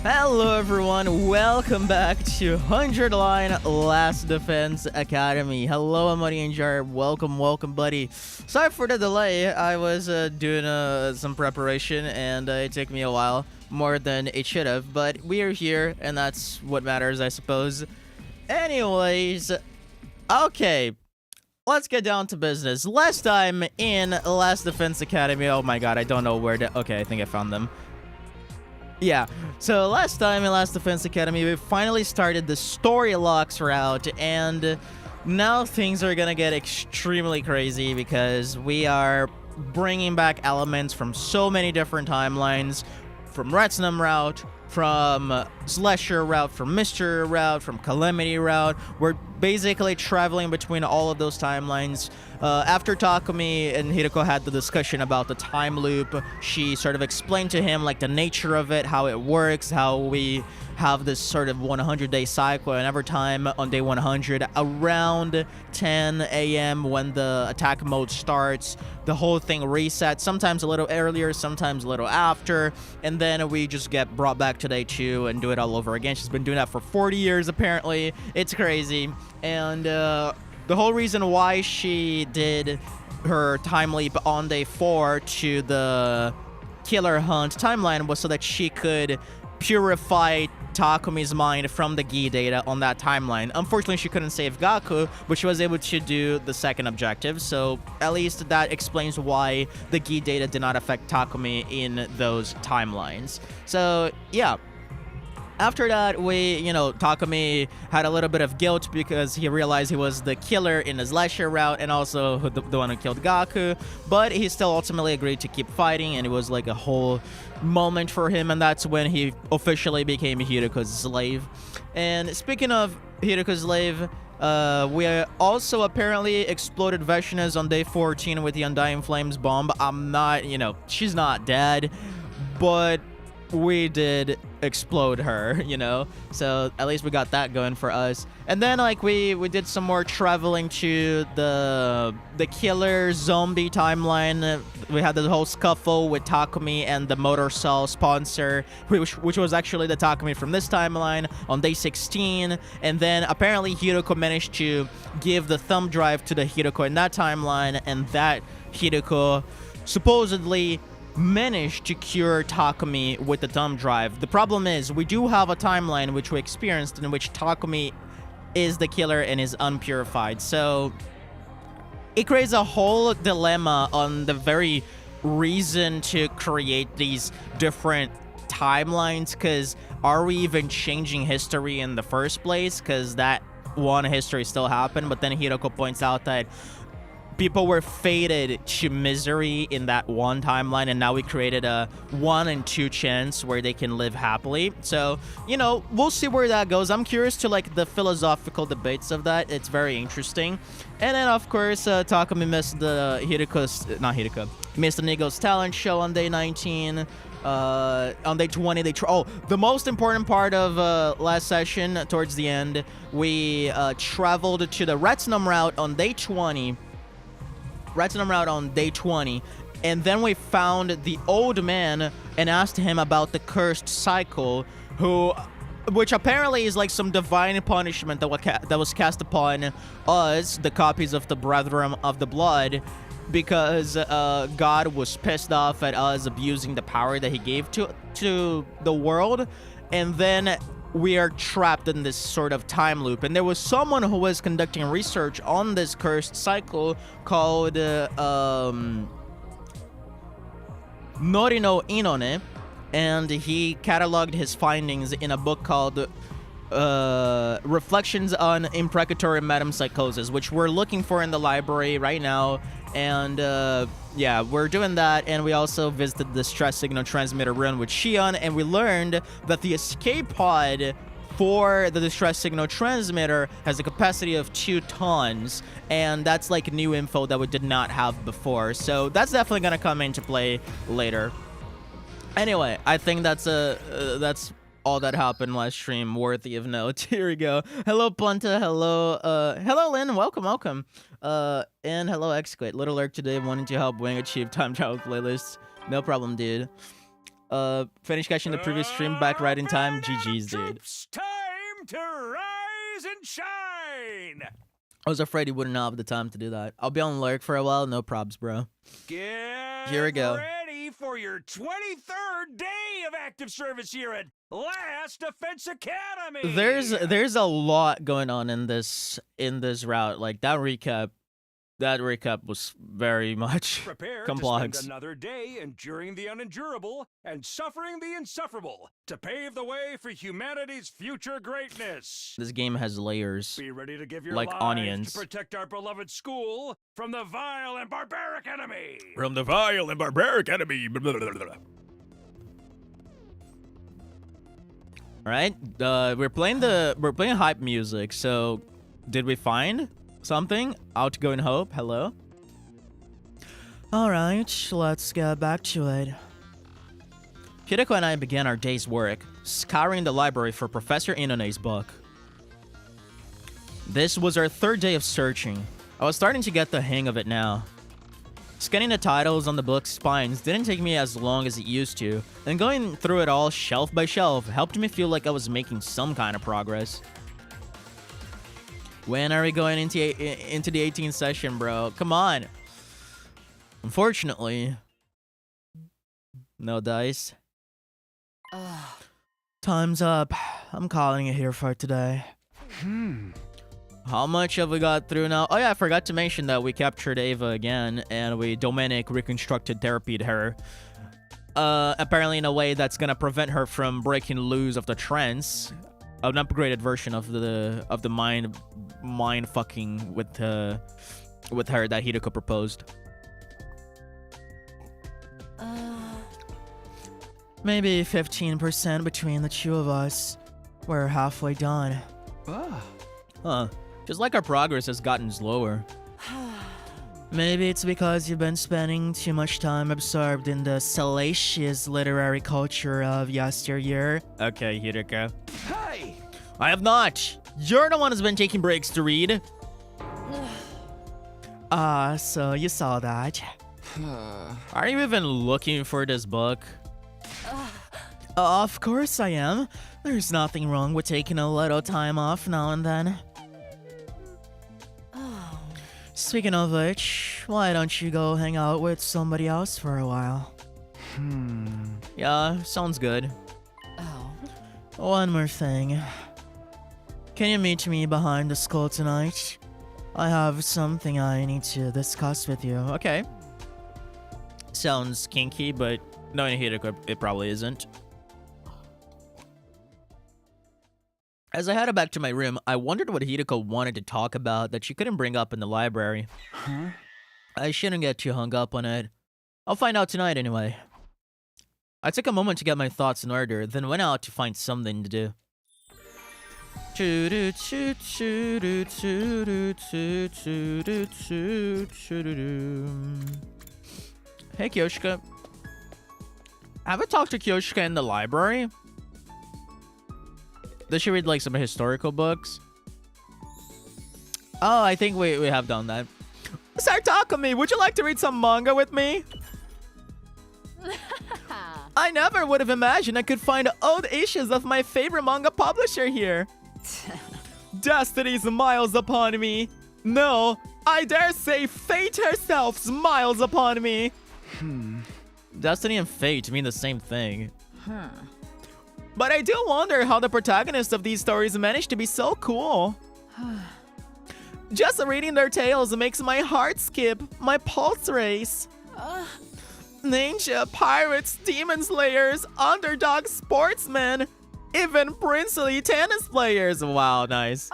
Hello everyone, welcome back to 100 Line Last Defense Academy. Hello Amari and Jar, welcome buddy. Sorry for the delay, I was doing some preparation and it took me a while, more than it should have, but we are here and that's what matters I suppose. Anyways, okay, let's get down to business. Last time in Last Defense Academy, oh my god, I don't know where to, okay, I think I found them. Yeah, so last time in Last Defense Academy, we finally started the story locks route, and now things are gonna get extremely crazy because we are bringing back elements from so many different timelines, from Retinum route, from Slasher route, from Mystery route, from Calamity route. We're basically traveling between all of those timelines. After Takumi and Hiroko had the discussion about the time loop, she sort of explained to him like the nature of it, how it works, how we have this sort of 100-day cycle, and every time on day 100 around 10 a.m. when the attack mode starts, the whole thing resets, sometimes a little earlier, sometimes a little after, and then we just get brought back to day 2 and do it all over again. She's been doing that for 40 years apparently. It's crazy. And the whole reason why she did her time leap on day 4 to the Killer Hunt timeline was so that she could purify Takumi's mind from the Gi data on that timeline. Unfortunately, she couldn't save Gaku, but she was able to do the second objective, so at least that explains why the Gi data did not affect Takumi in those timelines. So, yeah. After that, Takumi had a little bit of guilt because he realized he was the killer in his Slasher route and also the one who killed Gaku, but he still ultimately agreed to keep fighting, and it was like a whole moment for him, and that's when he officially became Hiroko's slave. And speaking of Hiroko's slave, we also apparently exploded Veshna's on day 14 with the Undying Flames bomb. She's not dead, but we did explode her, so at least we got that going for us. And then we did some more traveling to the killer zombie timeline. We had the whole scuffle with Takumi and the Motor Cell sponsor, which was actually the Takumi from this timeline on day 16. And then apparently Hiroko managed to give the thumb drive to the Hiroko in that timeline, and that Hiroko supposedly managed to cure Takumi with the thumb drive. The problem is we do have a timeline which we experienced in which Takumi is the killer and is unpurified, so it creates a whole dilemma on the very reason to create these different timelines, because are we even changing history in the first place? Because that one history still happened, but then Hiroko points out that people were fated to misery in that one timeline, and now we created a 1 in 2 chance where they can live happily. So, we'll see where that goes. I'm curious to the philosophical debates of that. It's very interesting. And then, of course, Takumi missed the missed the Nigo's talent show on day 19. On day 20, the most important part of last session, towards the end, we traveled to the Retinum route on day 20. And then we found the old man and asked him about the cursed cycle, which apparently is like some divine punishment that was cast upon us, the copies of the Brethren of the Blood, because God was pissed off at us abusing the power that he gave to the world, and then we are trapped in this sort of time loop. And there was someone who was conducting research on this cursed cycle called Norino Inone, and he cataloged his findings in a book called Reflections on Imprecatory Metempsychosis, which we're looking for in the library right now. And yeah, we're doing that, and we also visited the stress signal transmitter room with Shion, and we learned that the escape pod for the distress signal transmitter has a capacity of 2 tons, and that's new info that we did not have before, so that's definitely gonna come into play later. Anyway, I think that's all that happened last stream worthy of note. Here we go. Hello Punta, hello Lynn, welcome. And hello Xquit. Little Lurk today wanting to help Wing achieve time travel playlists. No problem, dude. Finish catching the previous stream back right in time. GG's, dude. Troops, time to rise and shine. I was afraid he wouldn't have the time to do that. I'll be on lurk for a while. No probs, bro. Here we go. Ready for your 23rd day of active service here at Last Defense Academy. There's a lot going on in this route. Like that recap was very much Prepare complex. to spend another day enduring the unendurable and suffering the insufferable to pave the way for humanity's future greatness. This game has layers. Be ready to give your like lives onions. to protect our beloved school from the vile and barbaric enemy. From the vile and barbaric enemy. All right, we're playing hype music. So, did we find something? Outgoing Hope. Hello. All right, let's get back to it. Hideko and I began our day's work, scouring the library for Professor Inone's book. This was our third day of searching. I was starting to get the hang of it now. Scanning the titles on the book's spines didn't take me as long as it used to, and going through it all shelf by shelf helped me feel like I was making some kind of progress. When are we going into the 18th session, bro? Come on. Unfortunately, no dice. Time's up. I'm calling it here for today. How much have we got through now? Oh yeah, I forgot to mention that we captured Ava again, and Dominic reconstructed therapied her. Apparently in a way that's gonna prevent her from breaking loose of the trance. An upgraded version of the mind fucking with her that Hideko proposed. Maybe 15% between the two of us. We're halfway done. Huh. Just like our progress has gotten slower. Maybe it's because you've been spending too much time absorbed in the salacious literary culture of yesteryear. Okay, Hideko. Hey! I have not. You're the one who's been taking breaks to read. So you saw that. Are you even looking for this book? Of course I am. There's nothing wrong with taking a little time off now and then. Speaking of which, why don't you go hang out with somebody else for a while? Yeah, sounds good. One more thing. Can you meet me behind the school tonight? I have something I need to discuss with you. Okay. Sounds kinky, but knowing Hideko, it probably isn't. As I headed back to my room, I wondered what Hideko wanted to talk about that she couldn't bring up in the library. I shouldn't get too hung up on it. I'll find out tonight anyway. I took a moment to get my thoughts in order, then went out to find something to do. Hey, Kyoshika. Have I talked to Kyoshika in the library? Does she read like some historical books? Oh, I think we have done that. Sartakami, would you like to read some manga with me? I never would have imagined I could find old issues of my favorite manga publisher here. Destiny smiles upon me. No, I dare say fate herself smiles upon me. Destiny and fate mean the same thing. But I do wonder how the protagonists of these stories manage to be so cool. Just reading their tales makes my heart skip, my pulse race. Ninja, pirates, demon slayers, underdog sportsmen, even princely tennis players. Wow, nice.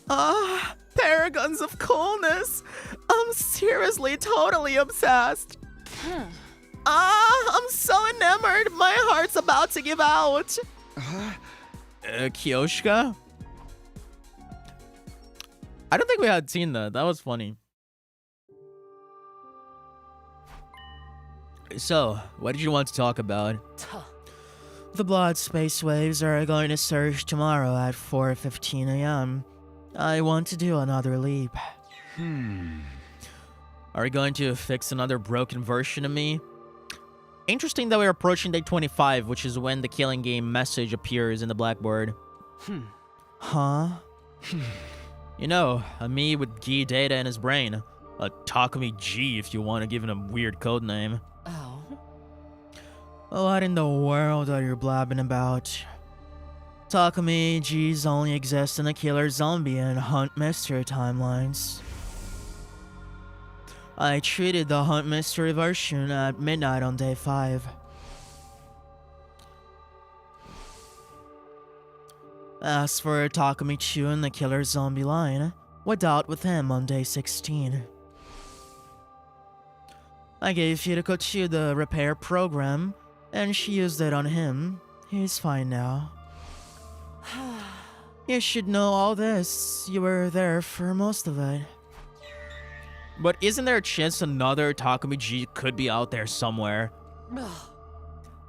Paragons of coolness. I'm seriously totally obsessed. I'm so enamored, my heart's about to give out. Kyoshika? I don't think we had seen that. That was funny. So, what did you want to talk about? The blood space waves are going to surge tomorrow at 4:15 a.m. I want to do another leap. Are we going to fix another broken version of me? interesting that we're approaching day 25, which is when the killing game message appears in the blackboard. Huh? You know, a me with G data in his brain. A Takumi G if you want to give him a weird code name. Oh. What in the world are you blabbing about? Takumi G's only exist in the Killer Zombie and Hunt Mystery timelines. I treated the Hunt Mystery version at midnight on day 5. As for Takumi Chu in the Killer Zombie line, we dealt with him on day 16. I gave Furiko Chu the repair program, and she used it on him. He's fine now. You should know all this. You were there for most of it. But isn't there a chance another Takumi G could be out there somewhere?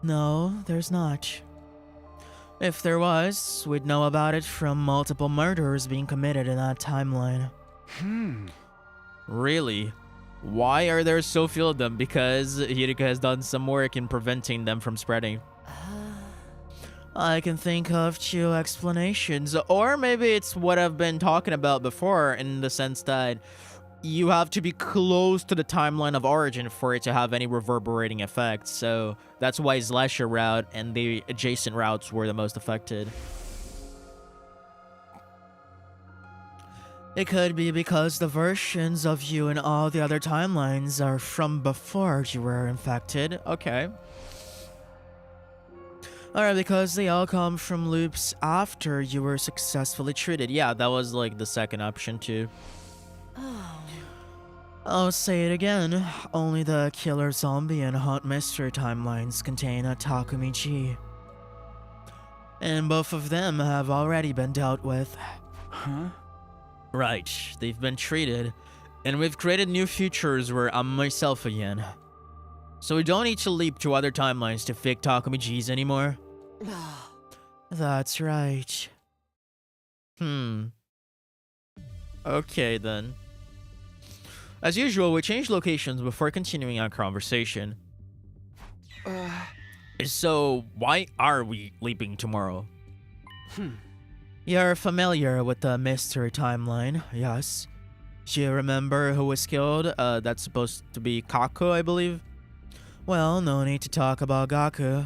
No, there's not. If there was, we'd know about it from multiple murders being committed in that timeline. Really? Why are there so few of them? Because Hirika has done some work in preventing them from spreading. I can think of 2 explanations, or maybe it's what I've been talking about before in the sense that you have to be close to the timeline of origin for it to have any reverberating effects, so that's why Slasher route and the adjacent routes were the most affected. It could be because the versions of you in all the other timelines are from before you were infected. Okay. Or because they all come from loops after you were successfully treated. Yeah, that was like the second option too. I'll say it again. Only the Killer Zombie and Hunt Mystery timelines contain a Takumi G. And both of them have already been dealt with. Huh? Right, they've been treated, and we've created new futures where I'm myself again. So we don't need to leap to other timelines to fake Takumi G's anymore. That's right. Okay then. As usual, we change locations before continuing our conversation. So, why are we leaping tomorrow? You're familiar with the mystery timeline, yes? Do you remember who was killed? That's supposed to be Kaku, I believe? Well, no need to talk about Gaku.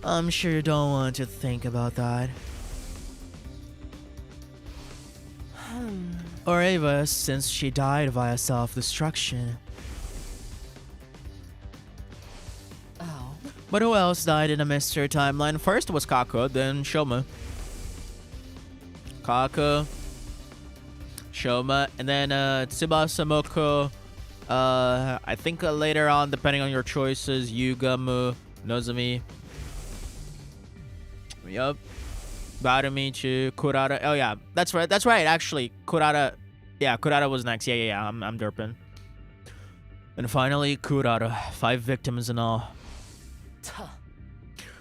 I'm sure you don't want to think about that. Or Ava, since she died via self-destruction. Oh. But who else died in the mystery timeline? First was Kaku, then Shoma. Kaku, Shoma, and then Tsubasa Moko. I think later on, depending on your choices, Yugamu, Nozomi. Yup. Barumichi, Kurata. Oh yeah, that's right. That's right. Actually, Kurata. Yeah, Kurata was next. Yeah. I'm derping. And finally, Kurata. 5 victims in all.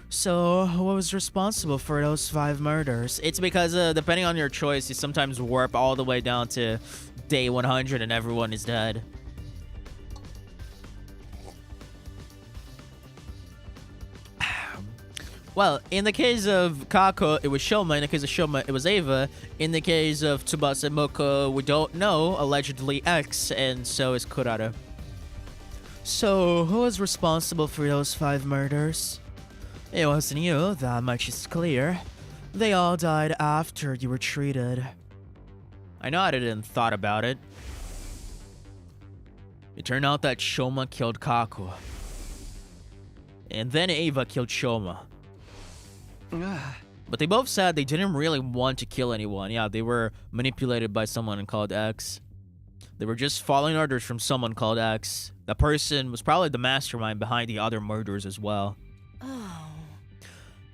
So, who was responsible for those 5 murders? It's because, depending on your choice, you sometimes warp all the way down to day 100 and everyone is dead. Well, in the case of Kako, it was Shoma. In the case of Shoma, it was Ava. In the case of Tsubasa Moko, we don't know. Allegedly X, and so is Kurata. So, who was responsible for those 5 murders? It wasn't you, that much is clear. They all died after you were treated. I nodded and thought about it. It turned out that Shoma killed Kaku. And then Ava killed Shoma. But they both said they didn't really want to kill anyone. Yeah, they were manipulated by someone called X. They were just following orders from someone called X. That person was probably the mastermind behind the other murders as well. Oh.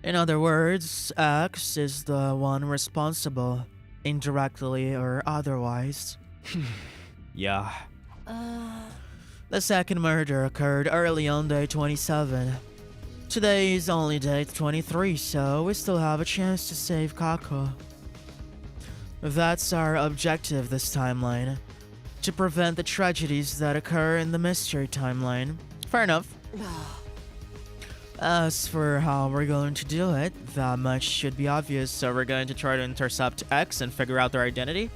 In other words, X is the one responsible, indirectly or otherwise. Yeah. The second murder occurred early on day 27. Today is only day 23, so we still have a chance to save Kako. That's our objective this timeline. To prevent the tragedies that occur in the mystery timeline. Fair enough. As for how we're going to do it, that much should be obvious. So we're going to try to intercept X and figure out their identity?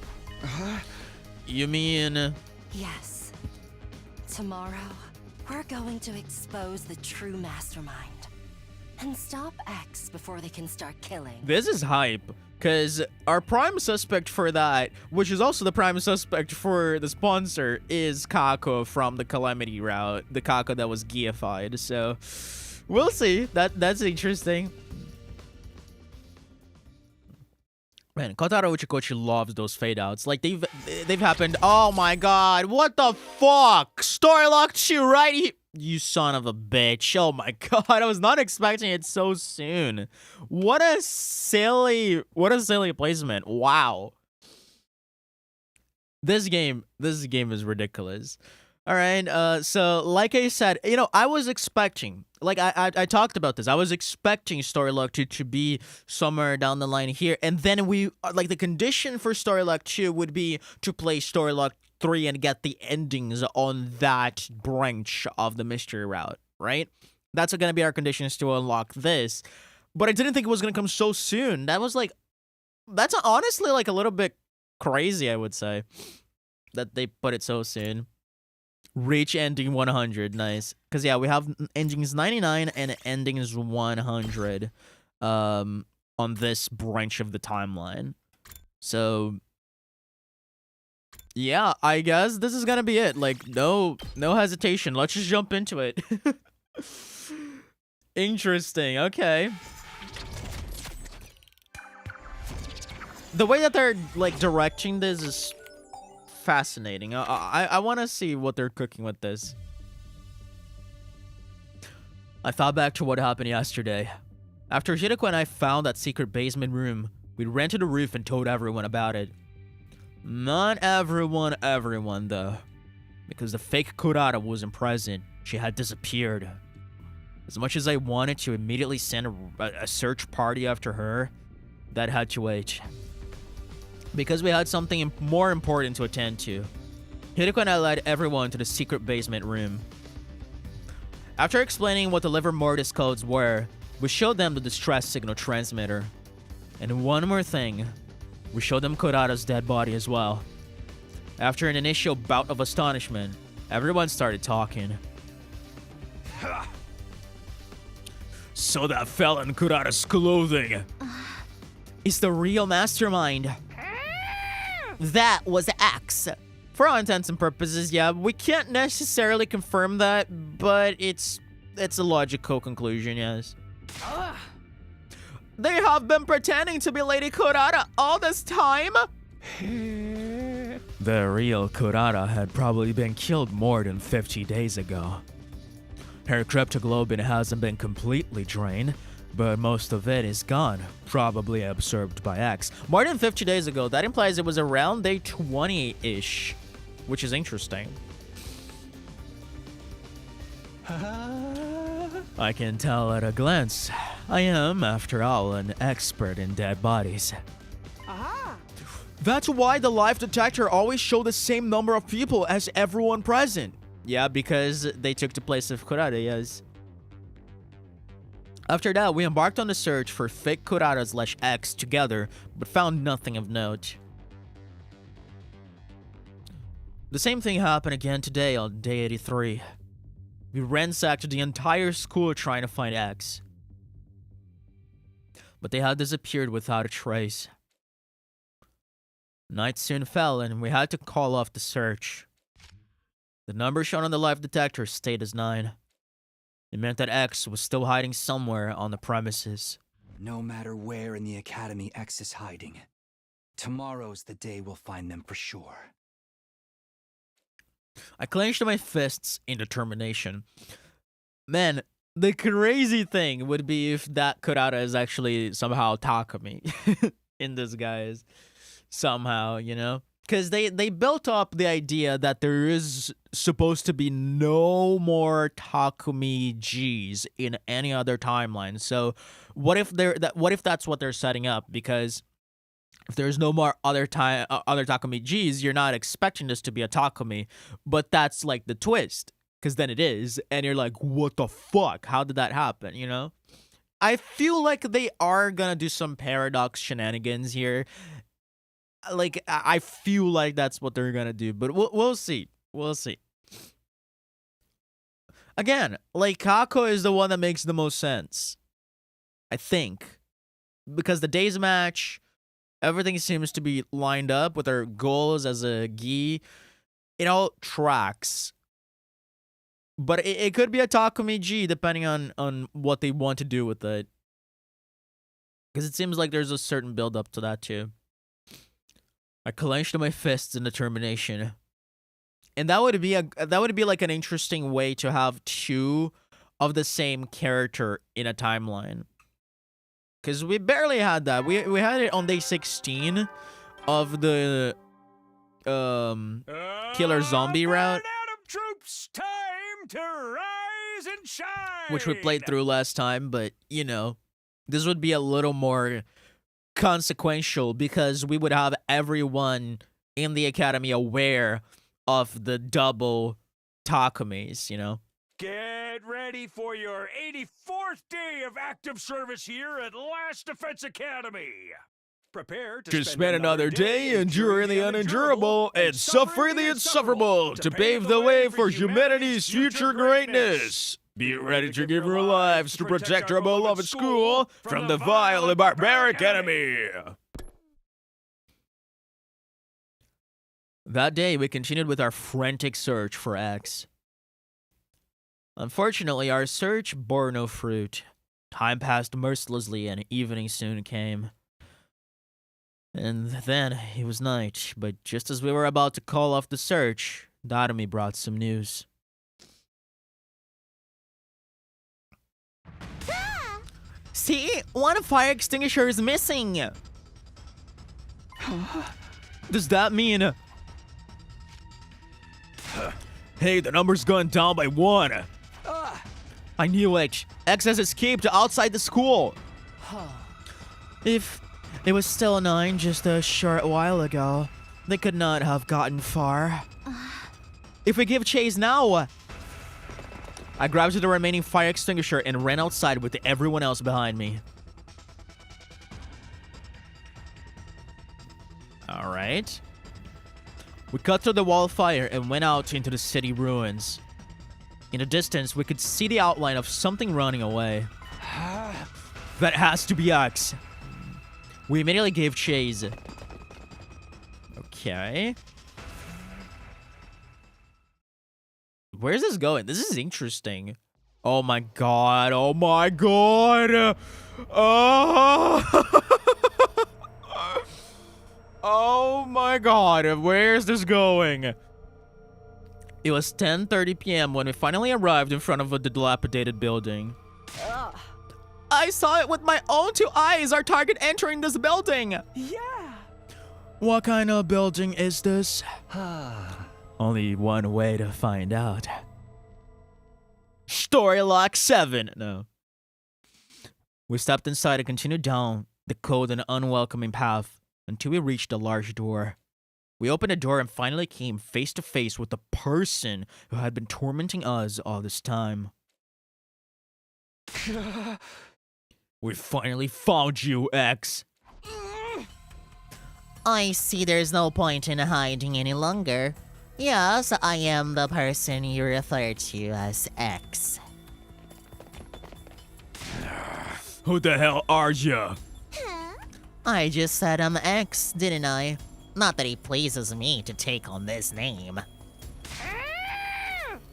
You mean... Yes. Tomorrow, we're going to expose the true mastermind. And stop X before they can start killing. This is hype, because our prime suspect for that, which is also the prime suspect for the sponsor, is Kako from the Calamity route. The Kako that was geified, so... We'll see. That's interesting. Man, Kotaro Uchikochi loves those fade outs. Like they've happened. Oh my god, what the fuck? Story locked you right here. You son of a bitch. Oh my god, I was not expecting it so soon. What a silly placement. Wow. This game is ridiculous. All right, so like I said, you know, I was expecting, like I talked about this, I was expecting Storylock 2 to be somewhere down the line here, and then like the condition for Storylock 2 would be to play Storylock 3 and get the endings on that branch of the mystery route, right? That's going to be our conditions to unlock this, but I didn't think it was going to come so soon. That's honestly like a little bit crazy, I would say, that they put it so soon. Reach ending 100, nice. Because, yeah, we have endings 99 and endings 100 on this branch of the timeline. So, yeah, I guess this is gonna be it. Like, no hesitation. Let's just jump into it. Interesting, okay. The way that they're, like, directing this is... fascinating. I want to see what they're cooking with this. I thought back to what happened yesterday. After Hiroko and I found that secret basement room, we ran to the roof and told everyone about it. Not everyone though. Because the fake Kurata wasn't present. She had disappeared. As much as I wanted to immediately send a search party after her, that had to wait. Because we had something more important to attend to. Hiroko and I led everyone to the secret basement room. After explaining what the liver mortis codes were, we showed them the distress signal transmitter. And one more thing, we showed them Kurata's dead body as well. After an initial bout of astonishment, everyone started talking. So that felon Kurata's clothing is the real mastermind. That was X. For all intents and purposes, yeah, we can't necessarily confirm that, but it's a logical conclusion, yes. They have been pretending to be Lady Kurata all this time? The real Kurata had probably been killed more than 50 days ago. Her cryptoglobin hasn't been completely drained, but most of it is gone, probably absorbed by X. More than 50 days ago, that implies it was around day 20-ish, which is interesting. I can tell at a glance. I am, after all, an expert in dead bodies. That's why the live detector always showed the same number of people as everyone present. Yeah, because they took the place of Kurata, yes. After that, we embarked on the search for fake Kurata/X together, but found nothing of note. The same thing happened again today on day 83. We ransacked the entire school trying to find X. But they had disappeared without a trace. Night soon fell and we had to call off the search. The number shown on the live detector stayed as 9. It meant that X was still hiding somewhere on the premises. No matter where in the academy X is hiding, tomorrow's the day we'll find them for sure. I clenched my fists in determination. Man, the crazy thing would be if that Kurata is actually somehow Takumi in disguise. Somehow, you know? Because they built up the idea that there is supposed to be no more Takumi G's in any other timeline. So what if that's what they're setting up? Because if there's no more other Takumi G's, you're not expecting this to be a Takumi. But that's like the twist. because then it is, and you're like, what the fuck? How did that happen, you know? I feel like they are gonna do some paradox shenanigans here. Like, I feel like that's what they're gonna do, but we'll see. We'll see. Again, like, Kako is the one that makes the most sense, I think, because the day's match, everything seems to be lined up with our goals as a gi. It all tracks. But it could be a Takumi G depending on what they want to do with it. Because it seems like there's a certain build up to that too. I clenched my fists in determination. And that would be like an interesting way to have two of the same character in a timeline. Because we barely had that. We had it on day 16 of the killer zombie route, Troops, time to rise and shine. which we played through last time, but you know, this would be a little more consequential because we would have everyone in the academy aware of the double Takumis, you know? Get ready for your 84th day of active service here at Last Defense Academy. Prepare To spend another day enduring the unendurable and suffering the insufferable to pave the way for humanity's future greatness. Be ready to give your lives to protect our beloved school from the vile and barbaric enemy. That day, we continued with our frantic search for X. Unfortunately, our search bore no fruit. Time passed mercilessly and evening soon came. And then it was night, but just as we were about to call off the search, Darumi brought some news. See? One fire extinguisher is missing! Does that mean... Hey, the number's gone down by 1. I knew it! X has escaped outside the school! If it was still 9 just a short while ago, they could not have gotten far. If we give chase now... I grabbed the remaining fire extinguisher and ran outside with everyone else behind me. Alright. We cut through the wall of fire and went out into the city ruins. In the distance, we could see the outline of something running away. That has to be X. We immediately gave chase. Okay. Where's this going? This is interesting. Oh my god. Oh my god. Oh. Oh my god. Where's this going? It was 10:30 p.m. when we finally arrived in front of a dilapidated building. I saw it with my own 2 eyes, our target entering this building. Yeah. What kind of building is this? Only one way to find out. Story lock 7. No. We stepped inside and continued down the cold and unwelcoming path until we reached a large door. We opened the door and finally came face to face with the person who had been tormenting us all this time. We finally found you, X. I see there's no point in hiding any longer. Yes, I am the person you refer to as X. Who the hell are you? I just said I'm X, didn't I? Not that it pleases me to take on this name.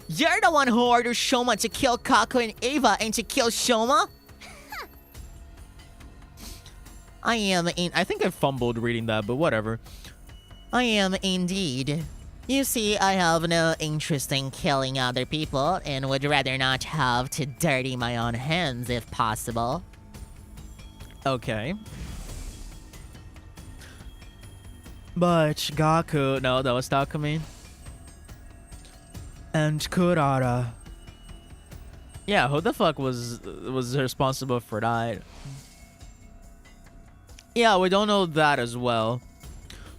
You're the one who ordered Shoma to kill Kako and Ava and to kill Shoma? I think I fumbled reading that, but whatever. I am indeed. You see, I have no interest in killing other people and would rather not have to dirty my own hands if possible. Okay. But Gaku, no, that was Takumi. And Kurara. Yeah, who the fuck was responsible for that? Yeah, we don't know that as well.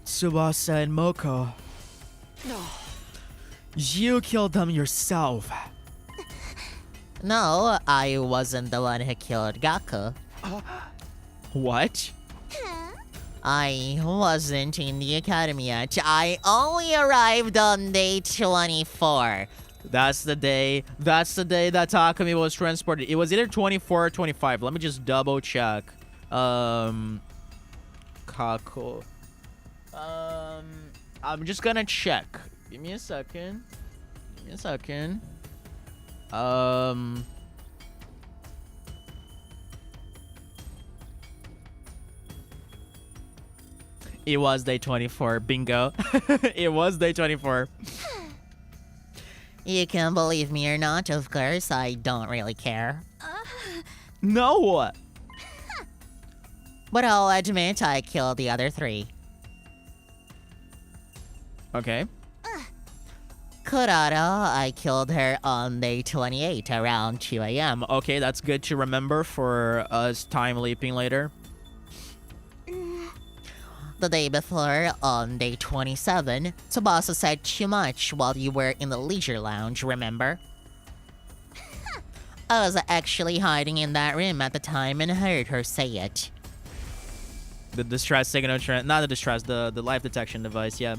Tsubasa and Moko. You killed them yourself. No, I wasn't the one who killed Gaku. What? I wasn't in the academy yet. I only arrived on day 24. That's the day that Takumi was transported. It was either 24 or 25. Let me just double check. Kako. I'm just gonna check. Give me a second. It was day 24. Bingo. It was day 24. You can believe me or not, of course, I don't really care. No. But I'll admit I killed the other 3. Okay. Kurata, I killed her on day 28 around 2 a.m. Okay, that's good to remember for us time leaping later. The day before, on day 27, Tsubasa said too much while you were in the leisure lounge, remember? I was actually hiding in that room at the time and heard her say it. The distress signal, not the distress, the life detection device, yeah.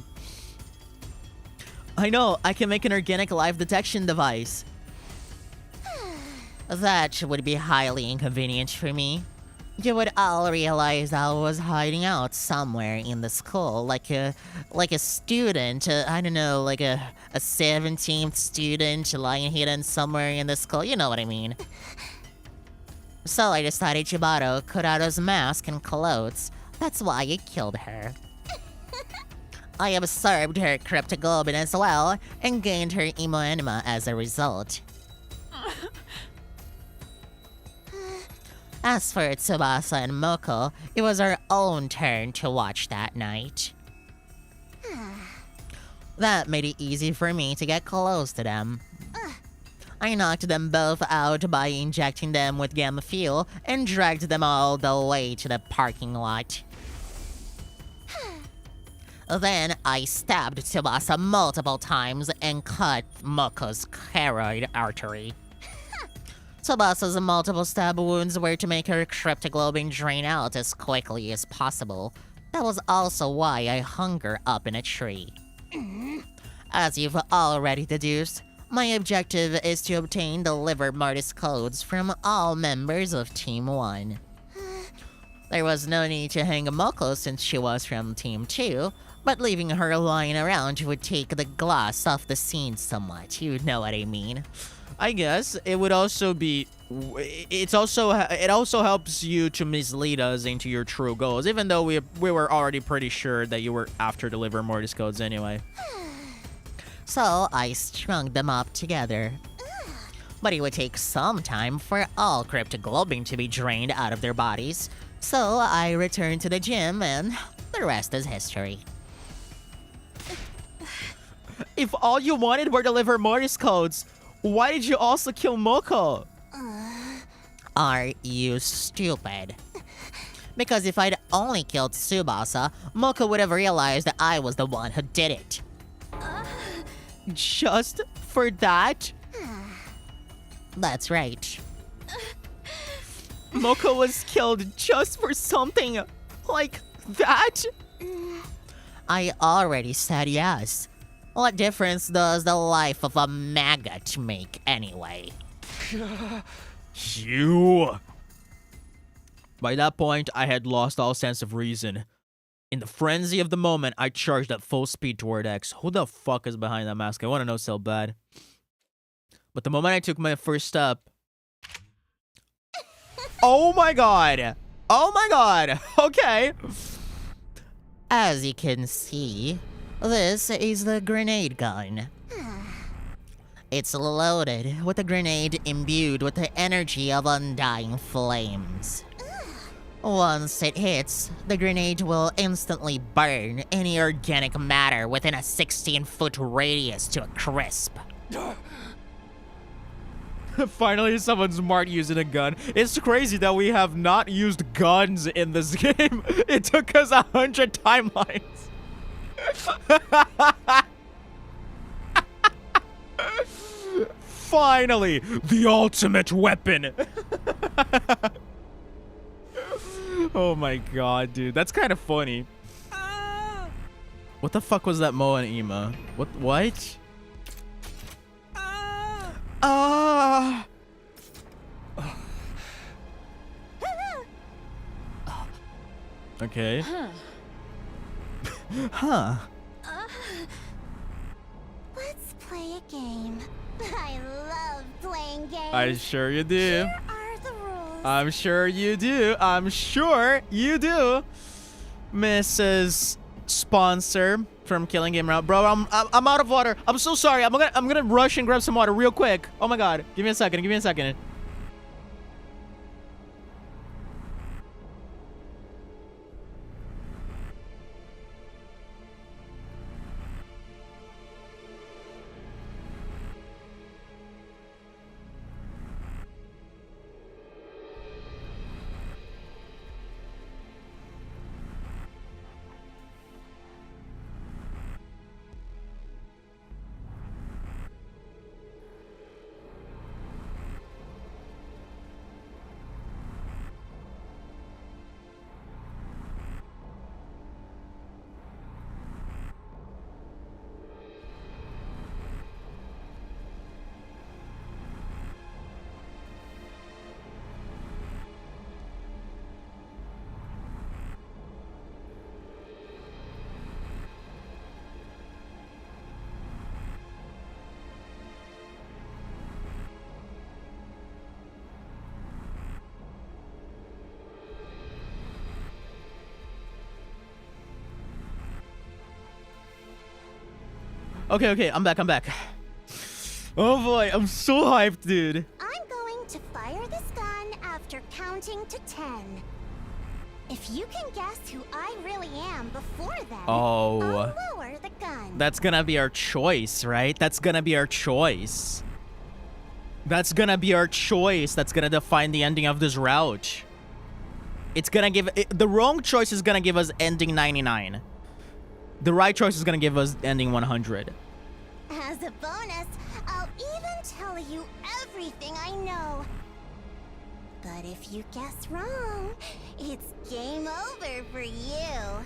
I know, I can make an organic life detection device. That would be highly inconvenient for me. You would all realize I was hiding out somewhere in the school, like a student, I don't know, like a 17th student lying hidden somewhere in the school, you know what I mean. So I decided to borrow Kurata's mask and clothes. That's why I killed her. I absorbed her cryptoglobin as well, and gained her emo anima as a result. As for Tsubasa and Moko, it was our own turn to watch that night. That made it easy for me to get close to them. I knocked them both out by injecting them with gamma fuel and dragged them all the way to the parking lot. Then I stabbed Tsubasa multiple times and cut Moko's carotid artery. Tsubasa's multiple stab wounds were to make her cryptoglobin drain out as quickly as possible. That was also why I hung her up in a tree. As you've already deduced, my objective is to obtain the liver mortis codes from all members of Team 1. There was no need to hang Moko since she was from Team 2, but leaving her lying around would take the gloss off the scene somewhat, you know what I mean. I guess it would also be. It also helps you to mislead us into your true goals, even though we were already pretty sure that you were after the liver mortis codes anyway. So I strung them up together. But it would take some time for all cryptoglobin to be drained out of their bodies, so I returned to the gym and the rest is history. If all you wanted were the liver mortis codes, why did you also kill Moko? Are you stupid? Because if I'd only killed Tsubasa, Moko would have realized that I was the one who did it. Just for that? That's right. Moko was killed just for something like that? I already said yes. What difference does the life of a maggot make anyway? You. By that point, I had lost all sense of reason. In the frenzy of the moment, I charged at full speed toward X. Who the fuck is behind that mask? I want to know so bad. But the moment I took my first step... Oh my god! Oh my god! Okay. As you can see, this is the grenade gun. It's loaded with a grenade imbued with the energy of undying flames. Once it hits, the grenade will instantly burn any organic matter within a 16-foot radius to a crisp. Finally, someone smart using a gun. It's crazy that we have not used guns in this game. It took us 100 timelines. Finally, the ultimate weapon. Oh my god, dude. That's kind of funny. What the fuck was that Moa and Ema? What? Okay. Huh. Let's play a game. I love playing games. I'm sure you do. Here are the rules. I'm sure you do. I'm sure you do. Mrs. Sponsor from Killing Game Route. Bro, I'm out of water. I'm so sorry. I'm gonna rush and grab some water real quick. Oh my god. Give me a second. Give me a second. Okay, I'm back. Oh boy, I'm so hyped, dude. I'm going to fire this gun after counting to 10. If you can guess who I really am before then, Oh. I'll lower the gun. That's gonna be our choice, right? That's gonna be our choice. That's gonna be our choice. That's gonna define the ending of this route. It's gonna give... the wrong choice is gonna give us ending 99. The right choice is gonna give us ending 100. As a bonus, I'll even tell you everything I know. But if you guess wrong, it's game over for you.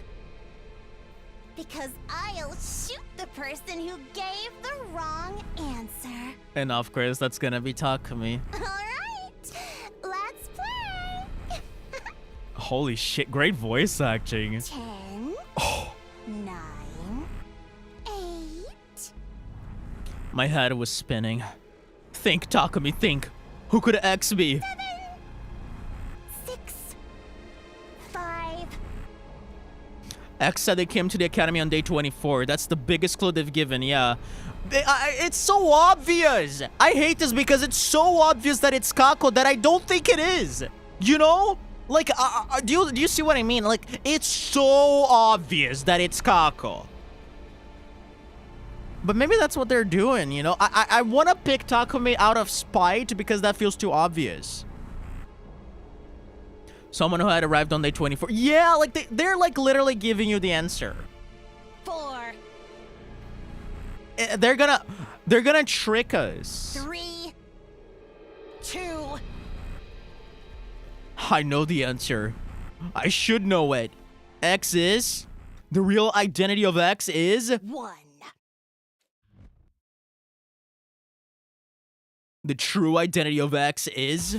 Because I'll shoot the person who gave the wrong answer. Enough, Chris. That's gonna be Takumi. Alright, let's play. Holy shit, great voice acting. 10, Oh, 9, 8. my head was spinning. Think, Takumi, think. Who could X be? 6, 5. X said they came to the academy on day 24. That's the biggest clue they've given, yeah. It's so obvious. I hate this because it's so obvious that it's Kako that I don't think it is. You know? Like, do you see what I mean? Like, it's so obvious that it's Kako. But maybe that's what they're doing, you know? I want to pick Takumi out of spite because that feels too obvious. Someone who had arrived on day 24. Yeah, like, they're like literally giving you the answer. 4, They're gonna trick us. 3, 2. I know the answer. I should know it. X is... the real identity of X is... 1. the true identity of X is...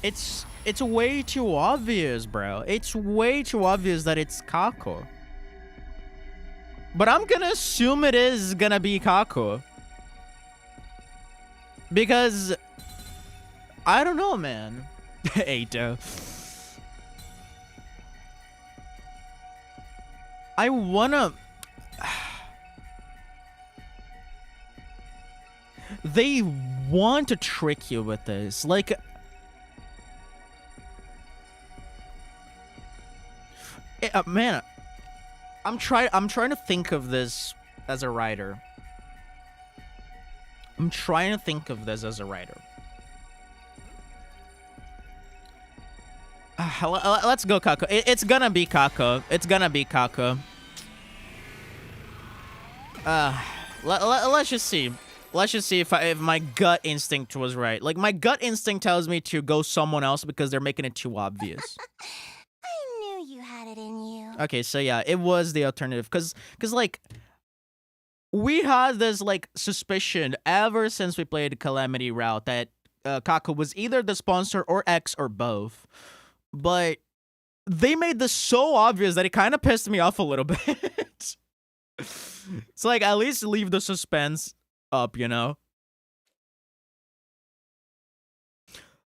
It's way too obvious, bro. It's way too obvious that it's Kako. But I'm gonna assume it is gonna be Kako. Because... I don't know, man. 8. I wanna... They want to trick you with this. Like... man, I'm trying to think of this as a writer. Let's go, Kako. It's gonna be Kako. Let's just see. Let's just see if my gut instinct was right. Like, my gut instinct tells me to go someone else because they're making it too obvious. I knew you had it in you. Okay, so yeah, it was the alternative. Cause like, we had this, like, suspicion ever since we played Calamity Route that Kako was either the sponsor or X or both. But they made this so obvious that it kind of pissed me off a little bit. It's like, at least leave the suspense up, you know?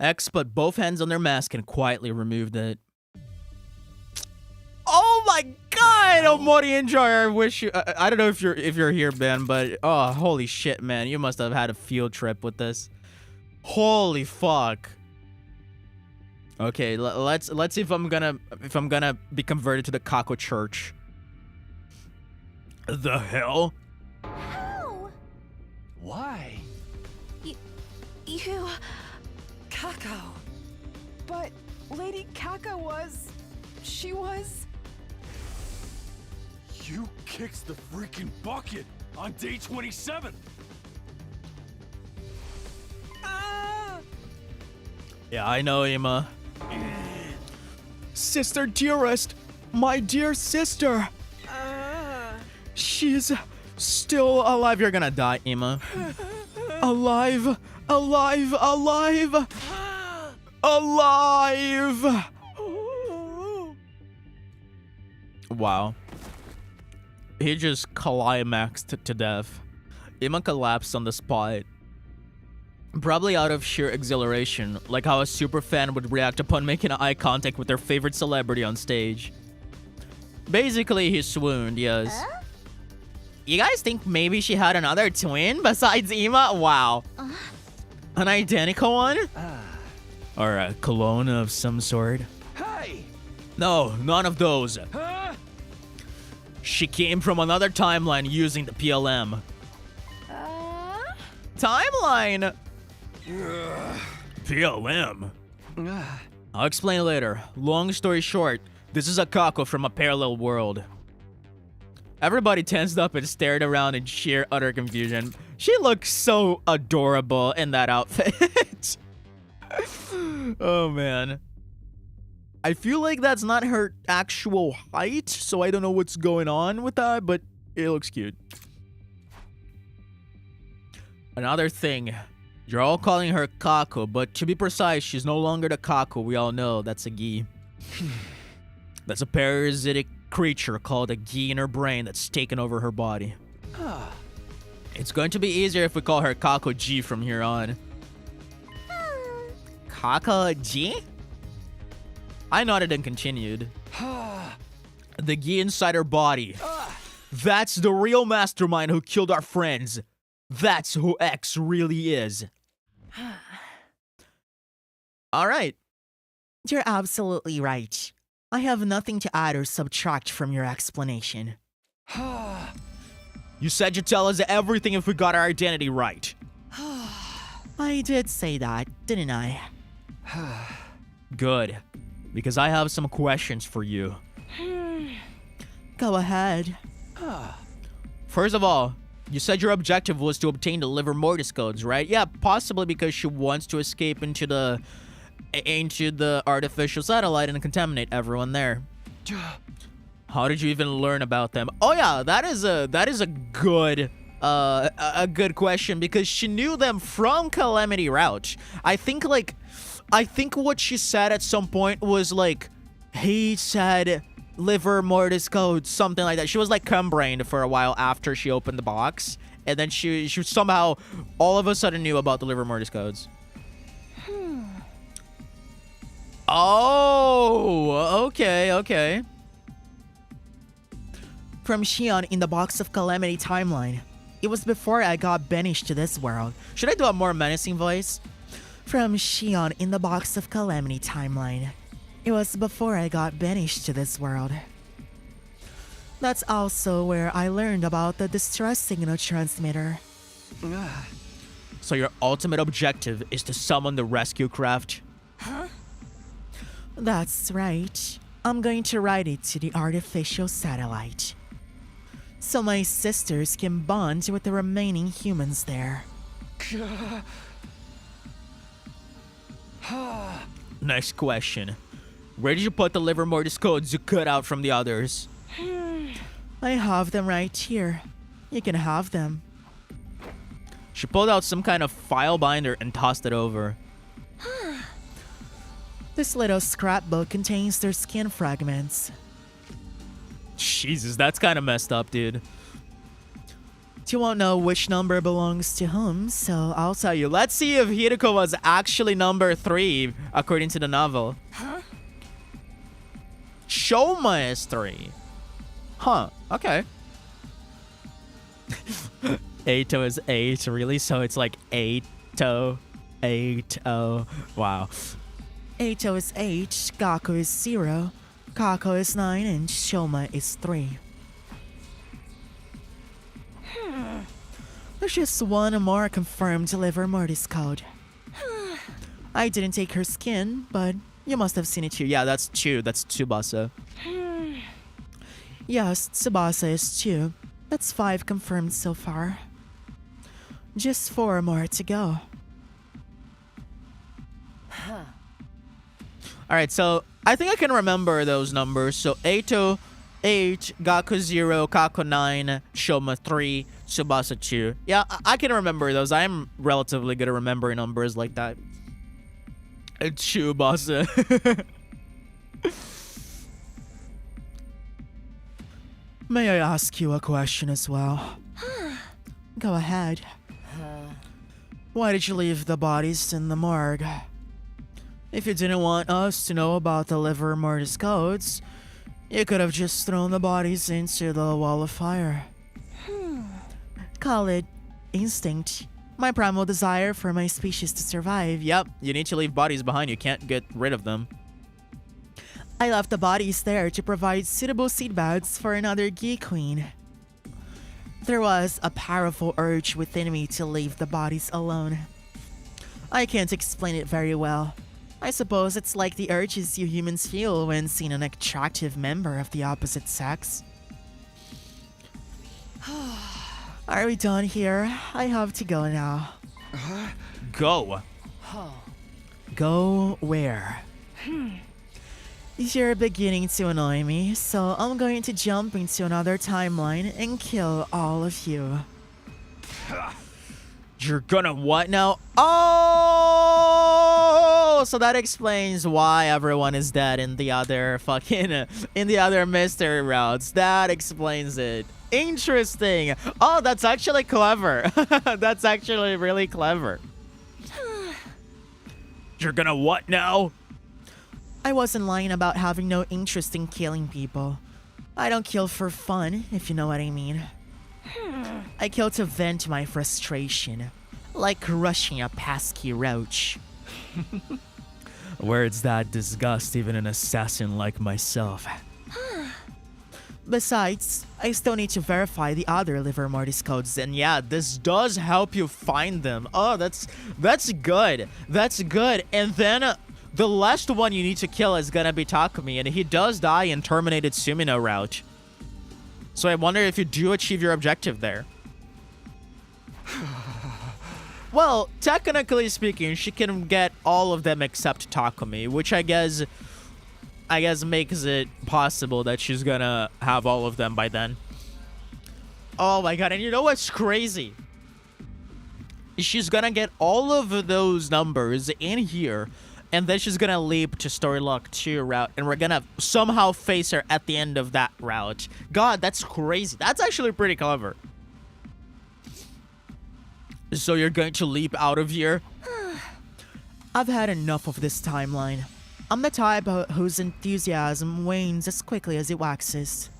X put both hands on their mask and quietly removed it. Oh my god, Omori and Jar, I wish you... I don't know if you're here, Ben, but... Oh, holy shit, man. You must have had a field trip with this. Holy fuck. Okay, let's see if I'm gonna be converted to the Kako Church. The hell? How? Why? You... Kako. But Lady Kako was... She was... You kicked the freaking bucket on day 27. Yeah, I know, Ima. Sister dearest, my dear sister. She's still alive. You're gonna die, Ima. Alive, alive, alive, alive. Wow. He just climaxed to death. Ima collapsed on the spot. Probably out of sheer exhilaration, like how a super fan would react upon making eye contact with their favorite celebrity on stage. Basically, he swooned, yes. You guys think maybe she had another twin besides Ima? Wow. An identical one? Or a clone of some sort? Hey! No, none of those. Huh? She came from another timeline using the PLM. Timeline? PLM? I'll explain later. Long story short, this is a Kako from a parallel world. Everybody tensed up and stared around in sheer utter confusion. She looks so adorable in that outfit. Oh man. I feel like that's not her actual height, so I don't know what's going on with that, but it looks cute. Another thing, you're all calling her Kako, but to be precise, she's no longer the Kako we all know. That's a Gi. That's a parasitic creature called a Gi in her brain that's taken over her body. It's going to be easier if we call her Kako G from here on. Kako G? I nodded and continued. The Gi inside her body. That's the real mastermind who killed our friends. That's who X really is. All right. You're absolutely right. I have nothing to add or subtract from your explanation. You said you'd tell us everything if we got our identity right. I did say that, didn't I? Good. Because I have some questions for you. Go ahead. First of all, you said your objective was to obtain the liver mortis codes, right? Yeah, possibly because she wants to escape into the artificial satellite and contaminate everyone there. How did you even learn about them? Oh yeah, that is a good question because she knew them from Calamity Route. I think what she said at some point was like, he said liver mortis code, something like that. She was like cum-brained for a while after she opened the box, and then she somehow all of a sudden knew about the liver mortis codes. Oh, okay. From Shion in the box of Calamity Timeline. It was before I got banished to this world. Should I do a more menacing voice? From Shion in the box of Calamity Timeline. It was before I got banished to this world. That's also where I learned about the distress signal transmitter. So your ultimate objective is to summon the rescue craft? That's right. I'm going to ride it to the artificial satellite. so my sisters can bond with the remaining humans there. Next question. Where did you put the liver mortis codes you cut out from the others? I have them right here. You can have them. She pulled out some kind of file binder and tossed it over. This little scrapbook contains their skin fragments. Jesus, that's kind of messed up, dude. You won't know which number belongs to whom, so I'll tell you. Let's see if Hiriko was actually number 3, according to the novel. Huh? Shoma is 3. Huh, okay. Eito is 8, really? So it's like 8-0. Wow. Eito is 8, Gaku is 0, Kako is 9, and Shoma is 3. There's just one more confirmed liver mortis code. I didn't take her skin, but you must have seen it too. Yeah, that's Chu. That's Tsubasa. Yes, Tsubasa is 2. That's 5 confirmed so far. Just 4 more to go. Alright, so I think I can remember those numbers. So Eito 8, Gaku 0, Kako 9, Shoma 3, Tsubasa 2. Yeah, I can remember those. I am relatively good at remembering numbers like that. Tsubasa. May I ask you a question as well? Go ahead. Why did you leave the bodies in the morgue? If you didn't want us to know about the liver mortis codes, you could have just thrown the bodies into the wall of fire. Call it instinct. My primal desire for my species to survive. Yep, you need to leave bodies behind. You can't get rid of them. I left the bodies there to provide suitable seedbeds for another Gi Queen. There was a powerful urge within me to leave the bodies alone. I can't explain it very well. I suppose it's like the urges you humans feel when seeing an attractive member of the opposite sex. Are we done here? I have to go now. Go. Go where? You're beginning to annoy me, so I'm going to jump into another timeline and kill all of you. You're gonna what now? Oh, so that explains why everyone is dead in the other in the other mystery routes. That explains it. Interesting. Oh, that's actually clever. That's actually really clever. You're gonna what now? I wasn't lying about having no interest in killing people. I don't kill for fun, if you know what I mean. I kill to vent my frustration, like crushing a pesky roach. Words that disgust even an assassin like myself. Besides, I still need to verify the other liver mortis codes. And yeah, this does help you find them. Oh, that's good. That's good. And then the last one you need to kill is gonna be Takumi, and he does die in Terminated Sumino route. So I wonder if you do achieve your objective there. Well, technically speaking, she can get all of them except Takumi, which I guess makes it possible that she's gonna have all of them by then. Oh my god, and you know what's crazy? She's gonna get all of those numbers in here, and then she's gonna leap to Storylock 2 route, and we're gonna somehow face her at the end of that route. God, that's crazy. That's actually pretty clever. So you're going to leap out of here? I've had enough of this timeline. I'm the type whose enthusiasm wanes as quickly as it waxes.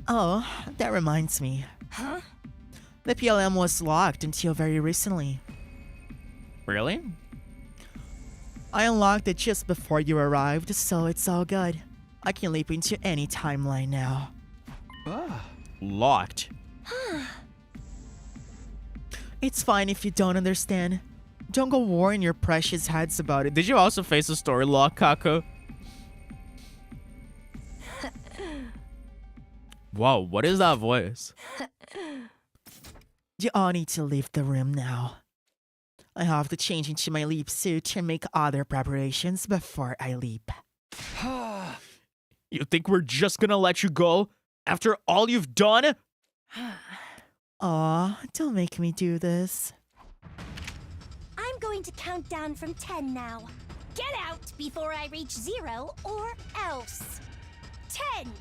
Oh, that reminds me. The PLM was locked until very recently. Really? I unlocked it just before you arrived, so it's all good. I can leap into any timeline now. Locked. It's fine if you don't understand. Don't go worrying your precious heads about it. Did you also face a story lock, Kako? Wow, what is that voice? You all need to leave the room now. I have to change into my leap suit and make other preparations before I leap. You think we're just gonna let you go after all you've done? Aw, don't make me do this. I'm going to count down from 10 now. Get out before I reach 0 or else. 10,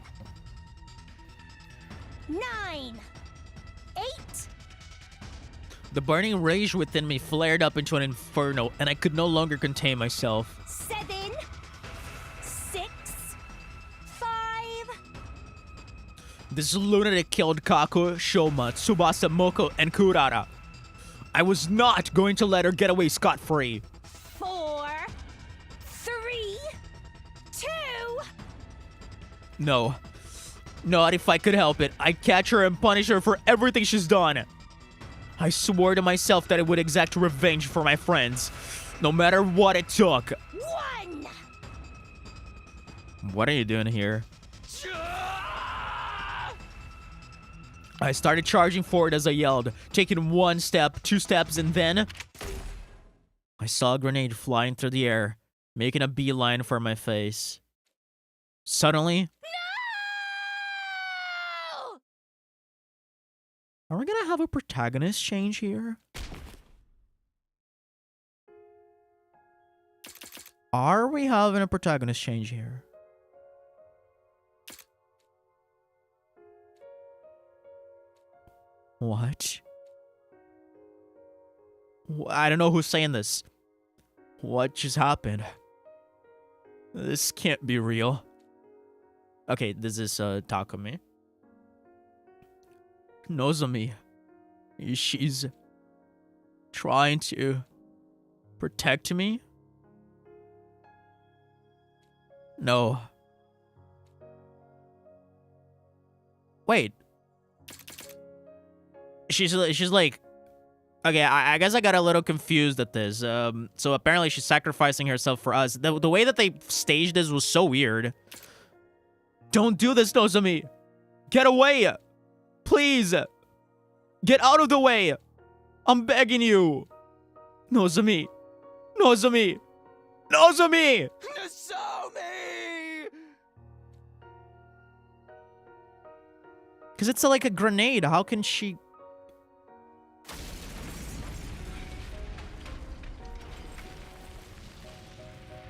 9, 8. The burning rage within me flared up into an inferno, and I could no longer contain myself. 7, 6, 5. This lunatic killed Kaku, Shoma, Tsubasa, Moko, and Kurara. I was not going to let her get away scot-free. 4, 3, 2. No. Not if I could help it. I'd catch her and punish her for everything she's done. I swore to myself that I would exact revenge for my friends, no matter what it took. 1. What are you doing here? I started charging forward as I yelled, taking 1 step, 2 steps, and then I saw a grenade flying through the air, making a beeline for my face. Suddenly, are we gonna have a protagonist change here? Are we having a protagonist change here? What? I don't know who's saying this. What just happened? This can't be real. Okay, this is Takumi. Nozomi. She's trying to protect me? No. Wait. She's like, okay, I guess I got a little confused at this. So apparently she's sacrificing herself for us. The way that they staged this was so weird. Don't do this, Nozomi. Get away. Please. Get out of the way. I'm begging you. Nozomi. Nozomi. Nozomi. Nozomi! Because it's like a grenade. How can she...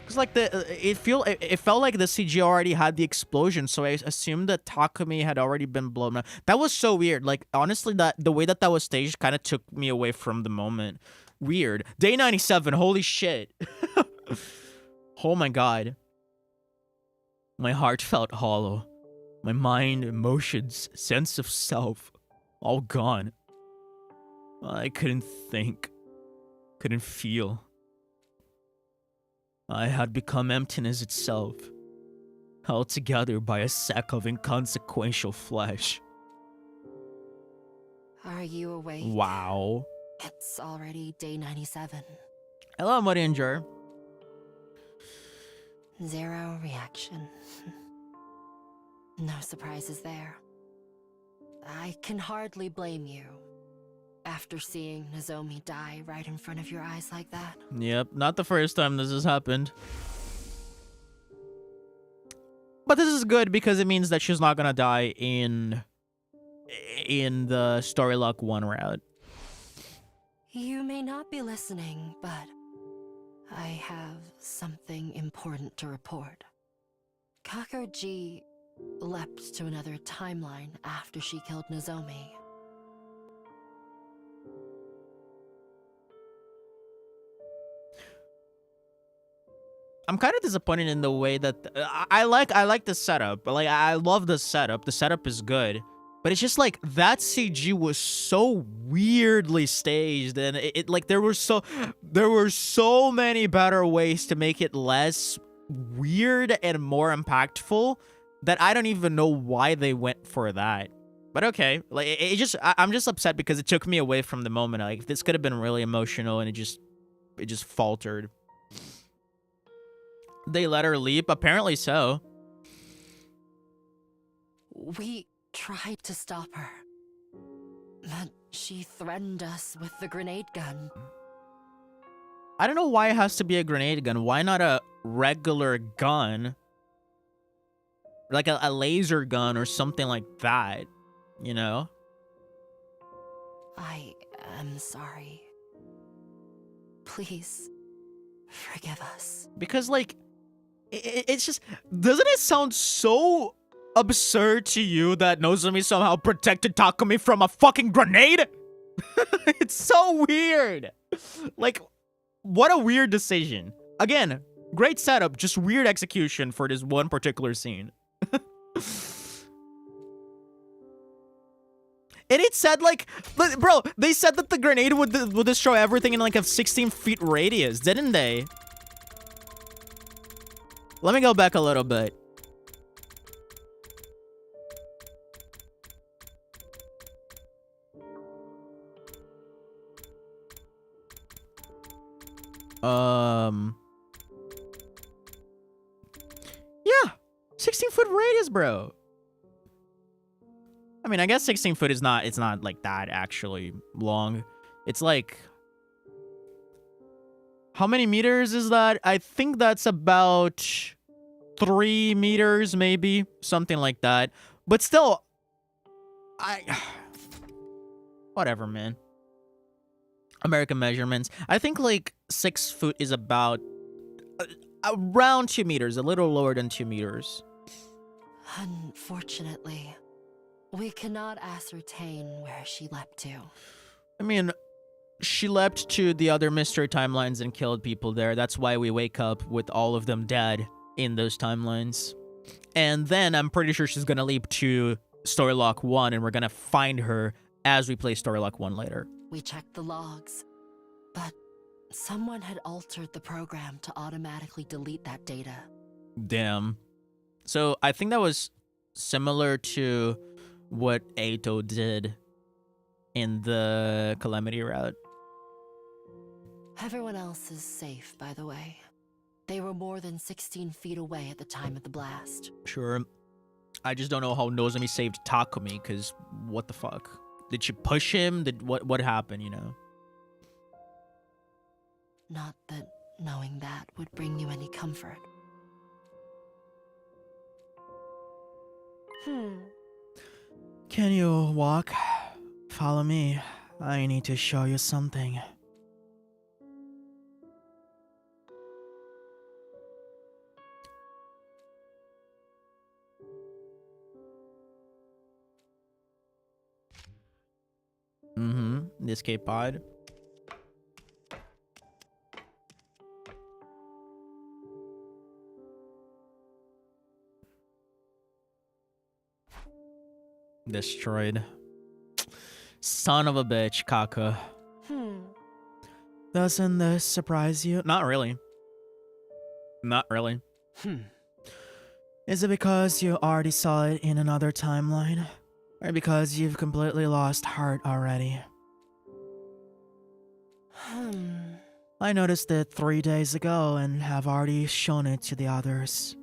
Because like it felt like the CG already had the explosion, so I assumed that Takumi had already been blown up. That was so weird. Like honestly, that the way that was staged kind of took me away from the moment. Weird. Day 97. Holy shit. Oh my god. My heart felt hollow. My mind, emotions, sense of self, all gone. I couldn't think. Couldn't feel. I had become emptiness itself, held together by a sack of inconsequential flesh. Are you awake? Wow. It's already day 97. Hello, Muddy and Jar. 0 reaction. No surprises there. I can hardly blame you. After seeing Nozomi die right in front of your eyes like that. Yep, not the first time this has happened. But this is good because it means that she's not gonna die in the story lock 1 route. You may not be listening, but I have something important to report. Kakoji leapt to another timeline after she killed Nozomi. I'm kind of disappointed in the way that I like the setup. Like I love the setup. The setup is good, but it's just like that CG was so weirdly staged, and it like there were so many better ways to make it less weird and more impactful that I don't even know why they went for that. But okay, like I'm just upset because it took me away from the moment. Like this could have been really emotional, and it just faltered. They let her leap? Apparently so. We tried to stop her. But she threatened us with the grenade gun. I don't know why it has to be a grenade gun. Why not a regular gun? Like a laser gun or something like that, you know? I am sorry. Please, forgive us. Because, like, it's just... Doesn't it sound so absurd to you that Nozomi somehow protected Takumi from a fucking grenade? It's so weird. Like, what a weird decision. Again, great setup, just weird execution for this one particular scene. And it said, like, bro, they said that the grenade would destroy everything in like a 16-feet radius, didn't they? Let me go back a little bit. Yeah, 16-foot radius, bro. I mean, I guess 16 foot is not, it's not like that actually long. It's like, how many meters is that? I think that's about 3 meters, maybe, something like that. But still, whatever, man. American measurements. I think like 6 foot is about around 2 meters, a little lower than 2 meters. Unfortunately, we cannot ascertain where she leapt to. I mean, she leapt to the other mystery timelines and killed people there. That's why we wake up with all of them dead in those timelines. And then I'm pretty sure she's gonna leap to Storylock 1 and we're gonna find her as we play Storylock 1 later. We checked the logs, but someone had altered the program to automatically delete that data. Damn. So I think that was similar to what Eito did in the Calamity route. Everyone else is safe, by the way. They were more than 16 feet away at the time of the blast. Sure. I just don't know how Nozomi saved Takumi, because what the fuck? Did she push him? What happened, you know? Not that knowing that would bring you any comfort. Can you walk? Follow me. I need to show you something. The escape pod. Destroyed. Son of a bitch, Kaka. Doesn't this surprise you? Not really. Not really. Is it because you already saw it in another timeline? Or because you've completely lost heart already? I noticed it 3 days ago and have already shown it to the others.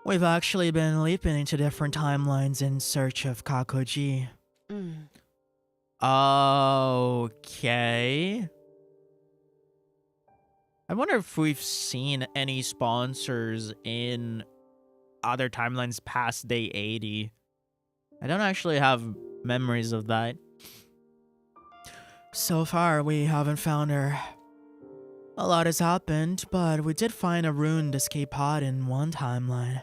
We've actually been leaping into different timelines in search of Kakoji. Okay. I wonder if we've seen any sponsors in other timelines past day 80. I don't actually have memories of that. So far, we haven't found her. A lot has happened, but we did find a ruined escape pod in one timeline.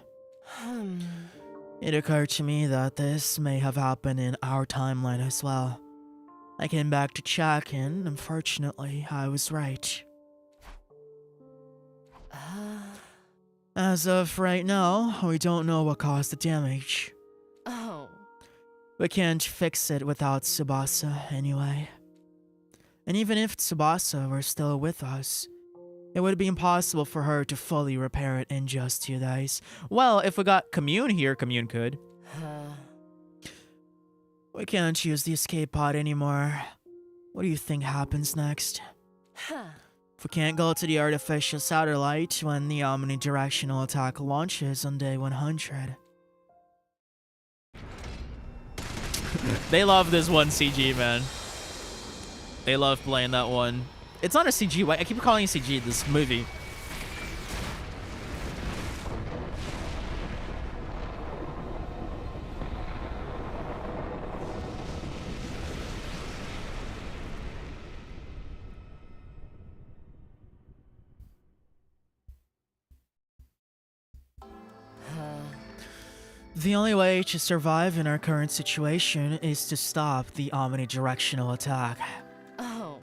It occurred to me that this may have happened in our timeline as well. I came back to check and, unfortunately, I was right. As of right now, we don't know what caused the damage. Oh. We can't fix it without Tsubasa anyway. And even if Tsubasa were still with us, it would be impossible for her to fully repair it in just 2 days. Well, if we got Commune here, Commune could. We can't use the escape pod anymore. What do you think happens next? If we can't go to the artificial satellite when the omnidirectional attack launches on day 100, They love this one CG, man. They love playing that one. It's not a CG. I keep calling it CG, this movie. The only way to survive in our current situation is to stop the omnidirectional attack. Oh,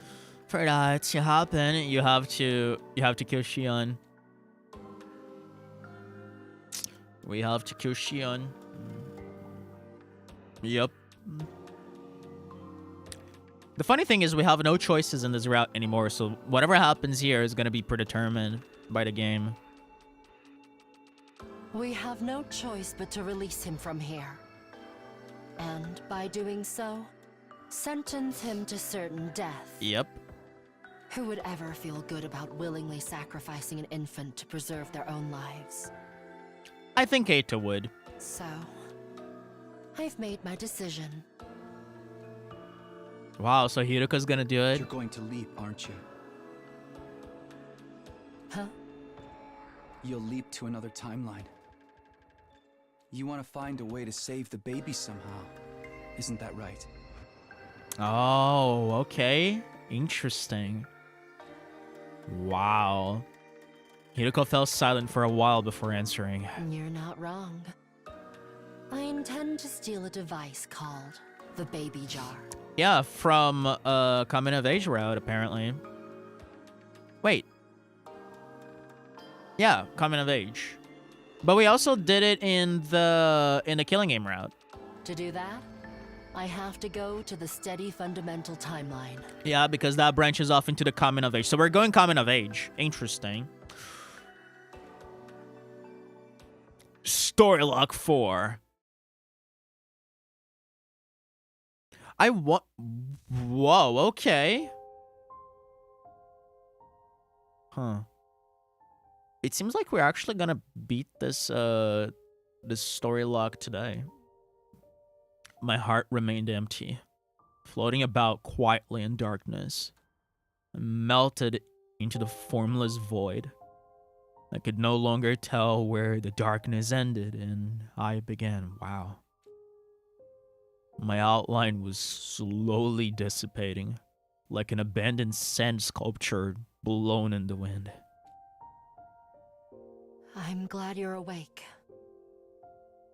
For that to happen, you have to kill Shion. We have to kill Shion. Yep. The funny thing is we have no choices in this route anymore, so whatever happens here is gonna be predetermined by the game. we have no choice but to release him from here. And by doing so, sentence him to certain death. Yep. Who would ever feel good about willingly sacrificing an infant to preserve their own lives? I think Eita would. So, I've made my decision. Wow, so Hiruka's gonna do it? You're going to leap, aren't you? Huh? You'll leap to another timeline. You want to find a way to save the baby somehow. Isn't that right? Oh, okay. Interesting. Wow. Hiruka fell silent for a while before answering. You're not wrong. I intend to steal a device called the Baby Jar. Yeah, from coming of age route, apparently. Wait. Yeah, coming of age. But we also did it in the killing game route. To do that, I have to go to the steady fundamental timeline. Yeah, because that branches off into the coming of age. So we're going coming of age. Interesting. Story lock 4. Whoa, okay. Huh. It seems like we're actually gonna beat this this story log today. My heart remained empty, floating about quietly in darkness. I melted into the formless void. I could no longer tell where the darkness ended and I began. Wow. My outline was slowly dissipating, like an abandoned sand sculpture blown in the wind. I'm glad you're awake.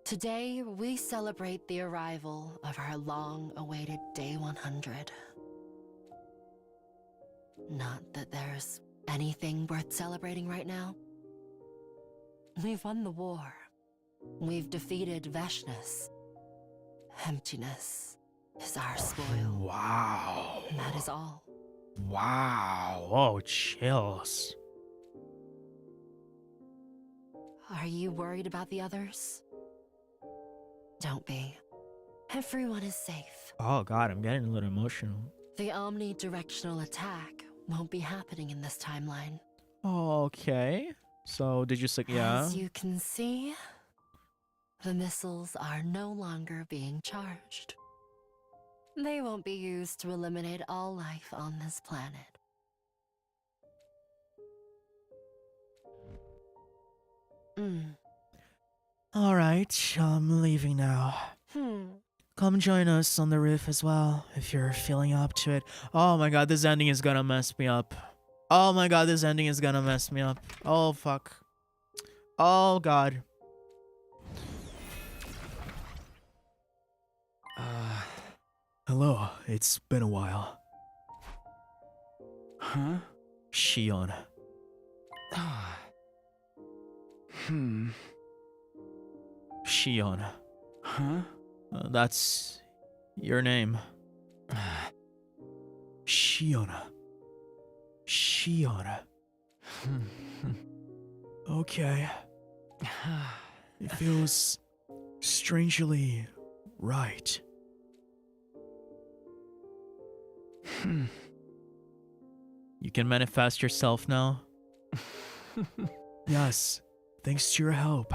Today, we celebrate the arrival of our long-awaited Day 100. Not that there's anything worth celebrating right now. We've won the war. We've defeated Veshness. Emptiness is our spoil. Wow. And that is all. Wow. Oh, chills. Are you worried about the others? Don't be. Everyone is safe. Oh god, I'm getting a little emotional. The omnidirectional attack won't be happening in this timeline. Okay. So did you say yeah? As you can see, the missiles are no longer being charged. They won't be used to eliminate all life on this planet. Alright, I'm leaving now. Come join us on the roof as well, if you're feeling up to it. Oh my god, this ending is gonna mess me up. Oh my god, this ending is gonna mess me up. Oh fuck. Oh god. Hello, it's been a while. Huh? Shion. Shion. Huh? That's your name. Shiona. Shiona. Okay. It feels strangely right. You can manifest yourself now? Yes, thanks to your help.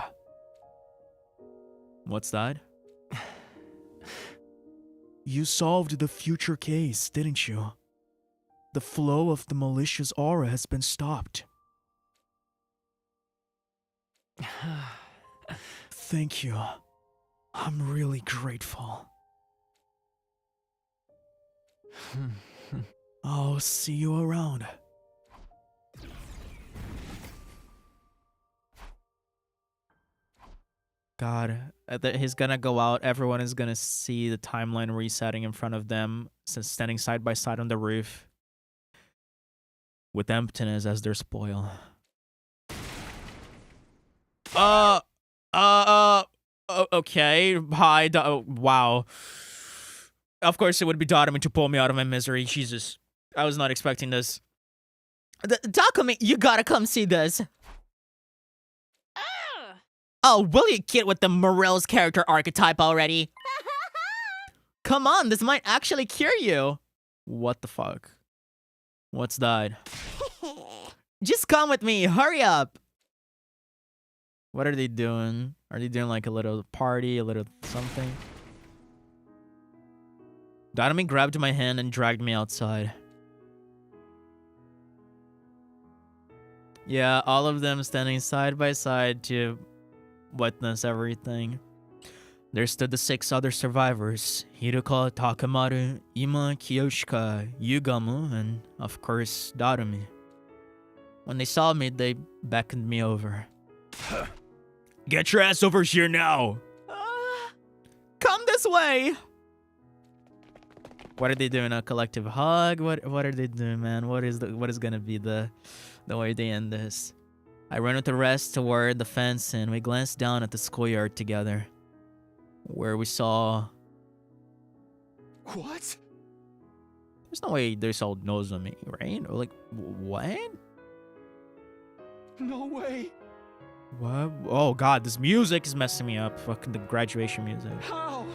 You solved the future case, didn't you? The flow of the malicious aura has been stopped. Thank you. I'm really grateful. I'll see you around. God, he's gonna go out. Everyone is gonna see the timeline resetting in front of them, since standing side by side on the roof, with emptiness as their spoil. Okay. Hi. Wow. Of course, it would be Dotami to pull me out of my misery. Jesus, I was not expecting this. Takumi, you gotta come see this. Oh, will you get with the Morel's character archetype already? Come on, this might actually cure you. What the fuck? What's that? Just come with me, hurry up. What are they doing? Are they doing like a little party, a little something? Dotami grabbed my hand and dragged me outside. Yeah, all of them standing side by side to witness everything. There stood the 6 other survivors: Hiruka, Takemaru, Ima, Kiyoshika, Yugamu, and of course, Dotami. When they saw me, they beckoned me over. Get your ass over here now! Come this way! What are they doing? A collective hug? What are they doing, man? What is gonna be the way they end this? I ran with the rest toward the fence, and we glanced down at the schoolyard together, where we saw... What? There's no way they saw Nozomi, right? Or like, what? No way. What? Oh god, this music is messing me up. Fucking the graduation music. How?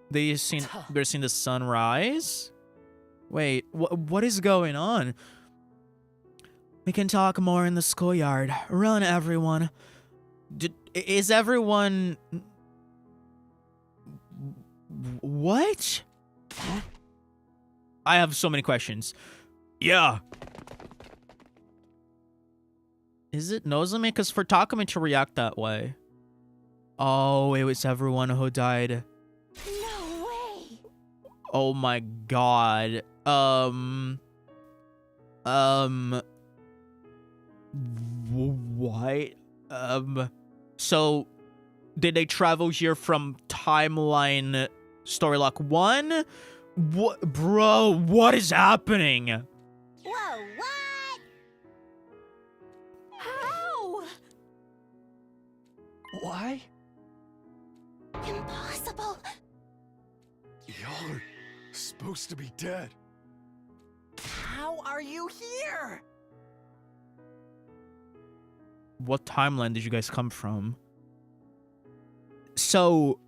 They're seeing the sunrise? Wait, what is going on? We can talk more in the schoolyard. Run, everyone. Is everyone... What? I have so many questions. Yeah. Is it Nozomi? Because for Takumi to react that way... Oh, it was everyone who died. No way! Oh my god. What? So, did they travel here from timeline story lock 1? What, bro, what is happening? Whoa, what? How? Why? Impossible. Y'all are supposed to be dead. How are you here? What timeline did you guys come from? So,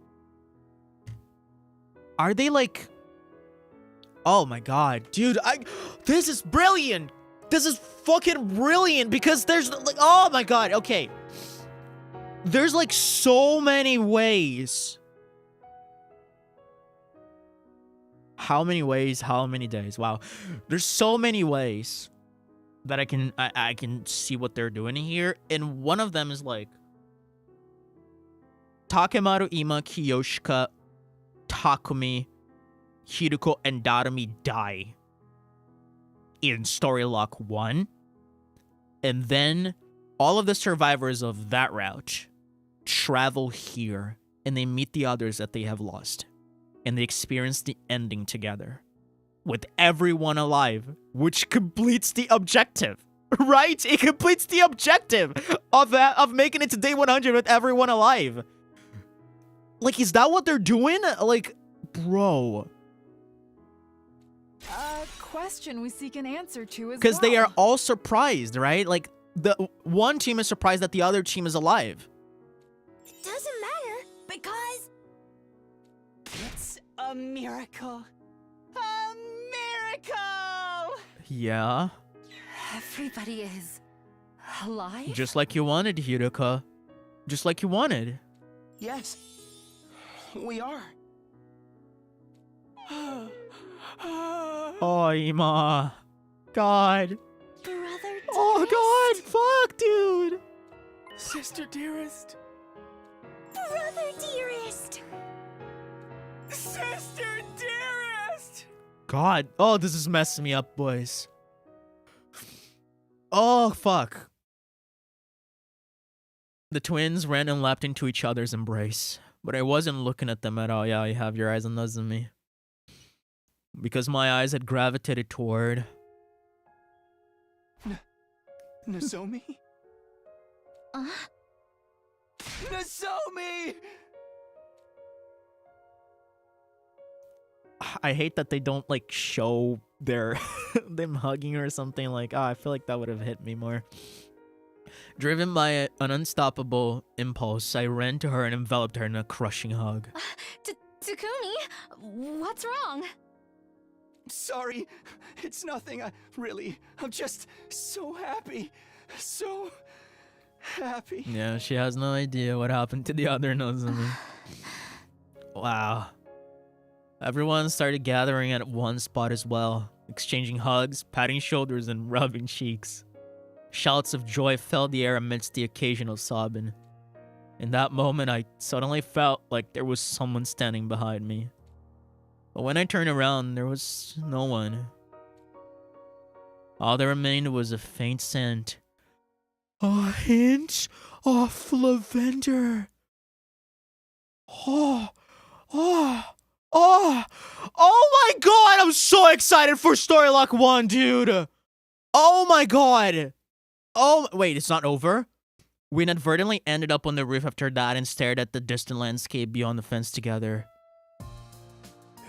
are they like... Oh my god, dude, this is brilliant! This is fucking brilliant because there's like... Oh my god, okay. There's like so many ways. How many ways? How many days? Wow. There's so many ways that I can see what they're doing here. And one of them is like Takemaru, Ima, Kiyoshika, Takumi, Hiruko, and Dotami die in story lock 1. And then all of the survivors of that route travel here and they meet the others that they have lost. And they experience the ending together with everyone alive, which completes the objective, right? It completes the objective of making it to day 100 with everyone alive. Like, is that what they're doing? Like, bro. A question we seek an answer to as well. Because they are all surprised, right? Like, the one team is surprised that the other team is alive. It doesn't matter because It's a miracle. A miracle! Yeah. Everybody is Alive? Just like you wanted, Hiruka. Just like you wanted. Yes, we are. Oh, Ima. God. Brother dearest. Oh, God. Fuck, dude. Sister dearest. Brother dearest. Sister dearest! God. Oh, this is messing me up, boys. Oh, fuck. The twins ran and leapt into each other's embrace. But I wasn't looking at them at all. Yeah, you have your eyes on me. Because my eyes had gravitated toward... Nozomi? Nozomi! I hate that they don't, like, show their... them hugging or something. Like, I feel like that would have hit me more. Driven by an unstoppable impulse, I ran to her and enveloped her in a crushing hug. Takumi, what's wrong? Sorry, it's nothing. I'm just so happy. So happy. Yeah, she has no idea what happened to the other Nozomi. Wow. Everyone started gathering at one spot as well, exchanging hugs, patting shoulders, and rubbing cheeks. Shouts of joy filled the air amidst the occasional sobbing. In that moment, I suddenly felt like there was someone standing behind me. But when I turned around, there was no one. All that remained was a faint scent. A hint of lavender. Oh my god, I'm so excited for Story Lock 1, dude. Oh my god. Oh, wait, it's not over? We inadvertently ended up on the roof after that and stared at the distant landscape beyond the fence together.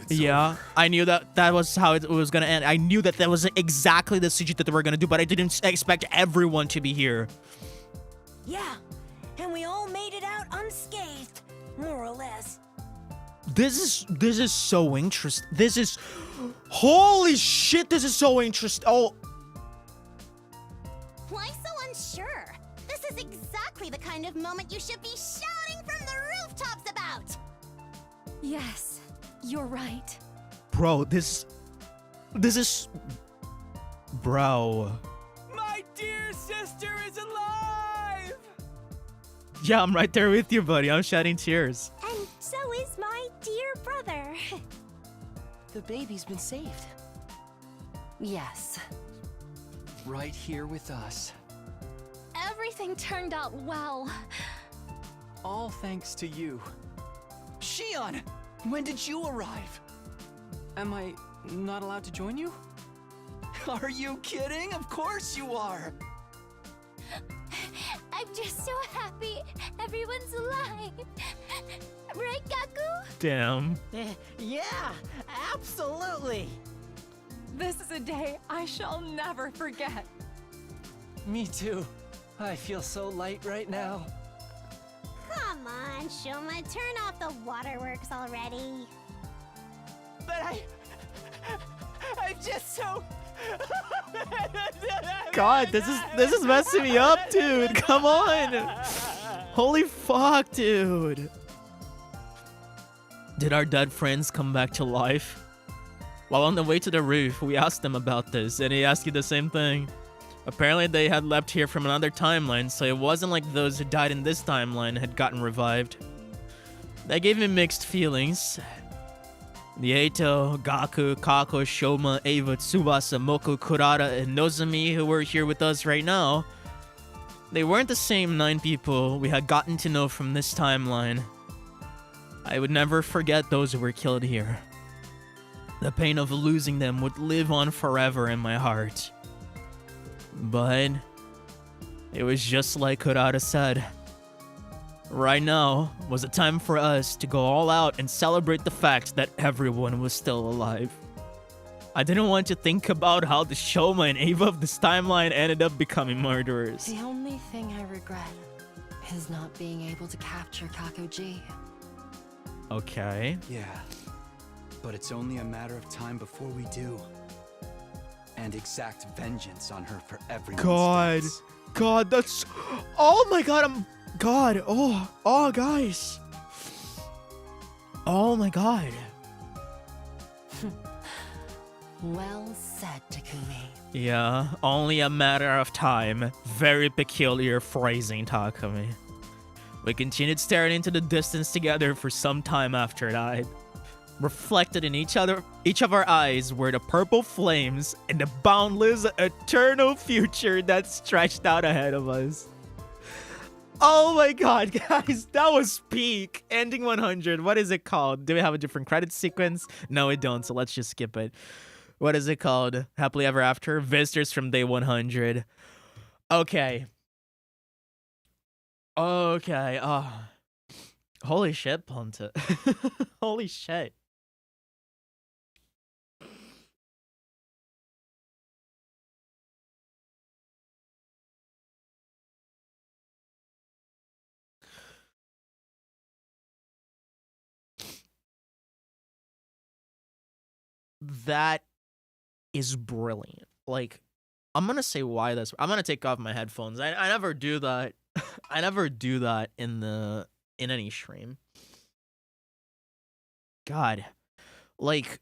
Yeah, I knew that was how it was gonna end. I knew that was exactly the CG that they were gonna do, but I didn't expect everyone to be here. Yeah, and we all made it out unscathed, more or less. This is so interesting. This is... Holy shit, this is so interesting. Oh... Why so unsure? This is exactly the kind of moment you should be shouting from the rooftops about! Yes, you're right. Bro, this is... Bro... My dear sister is alive! Yeah, I'm right there with you, buddy. I'm shedding tears. And so is my dear brother. The baby's been saved. Yes. Right here with us. Everything turned out well. All thanks to you. Shion! When did you arrive? Am I not allowed to join you? Are you kidding? Of course you are! I'm just so happy everyone's alive. Right, Gaku? Damn. Yeah, absolutely! This is a day I shall never forget. Me too. I feel so light right now. Come on, Shoma, turn off the waterworks already. But I'm just so... God, this is messing me up, dude. Come on. Holy fuck, dude. Did our dead friends come back to life? While on the way to the roof, we asked them about this, and he asked you the same thing. Apparently, they had left here from another timeline, so it wasn't like those who died in this timeline had gotten revived. That gave me mixed feelings. The Eito, Gaku, Kako, Shoma, Ava, Tsubasa, Moko, Kurata, and Nozomi who were here with us right now, they weren't the same 9 people we had gotten to know from this timeline. I would never forget those who were killed here. The pain of losing them would live on forever in my heart. But it was just like Kurata said. Right now was a time for us to go all out and celebrate the fact that everyone was still alive. I didn't want to think about how the Shoma and Ava of this timeline ended up becoming murderers. The only thing I regret is not being able to capture Kakuji. Okay. Yeah. But it's only a matter of time before we do. And exact vengeance on her for everyone's God. deaths. god, that's... Oh my god, God, oh, guys. Oh my god. Well said, Takumi. Yeah, only a matter of time. Very peculiar phrasing, Takumi. We continued staring into the distance together for some time after that. Reflected in each of our eyes were the purple flames and the boundless, eternal future that stretched out ahead of us. Oh my god, guys, that was peak. Ending 100. What is it called? Do we have a different credit sequence? No, we don't, so let's just skip it. What is it called? Happily Ever After? Visitors from Day 100. Okay. Okay. Holy shit, Ponta. Holy shit. That is brilliant. Like, I'm gonna say why this. I'm gonna take off my headphones. I never do that. I never do that in any stream. God, like,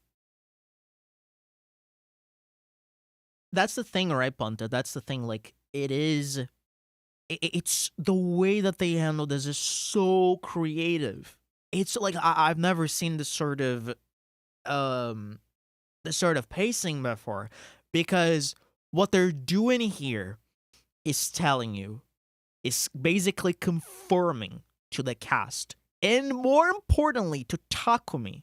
that's the thing, right, Punta? That's the thing. Like, it's the way that they handle this is so creative. It's like I've never seen this sort of pacing before, because what they're doing here is telling you, is basically confirming to the cast, and more importantly to Takumi,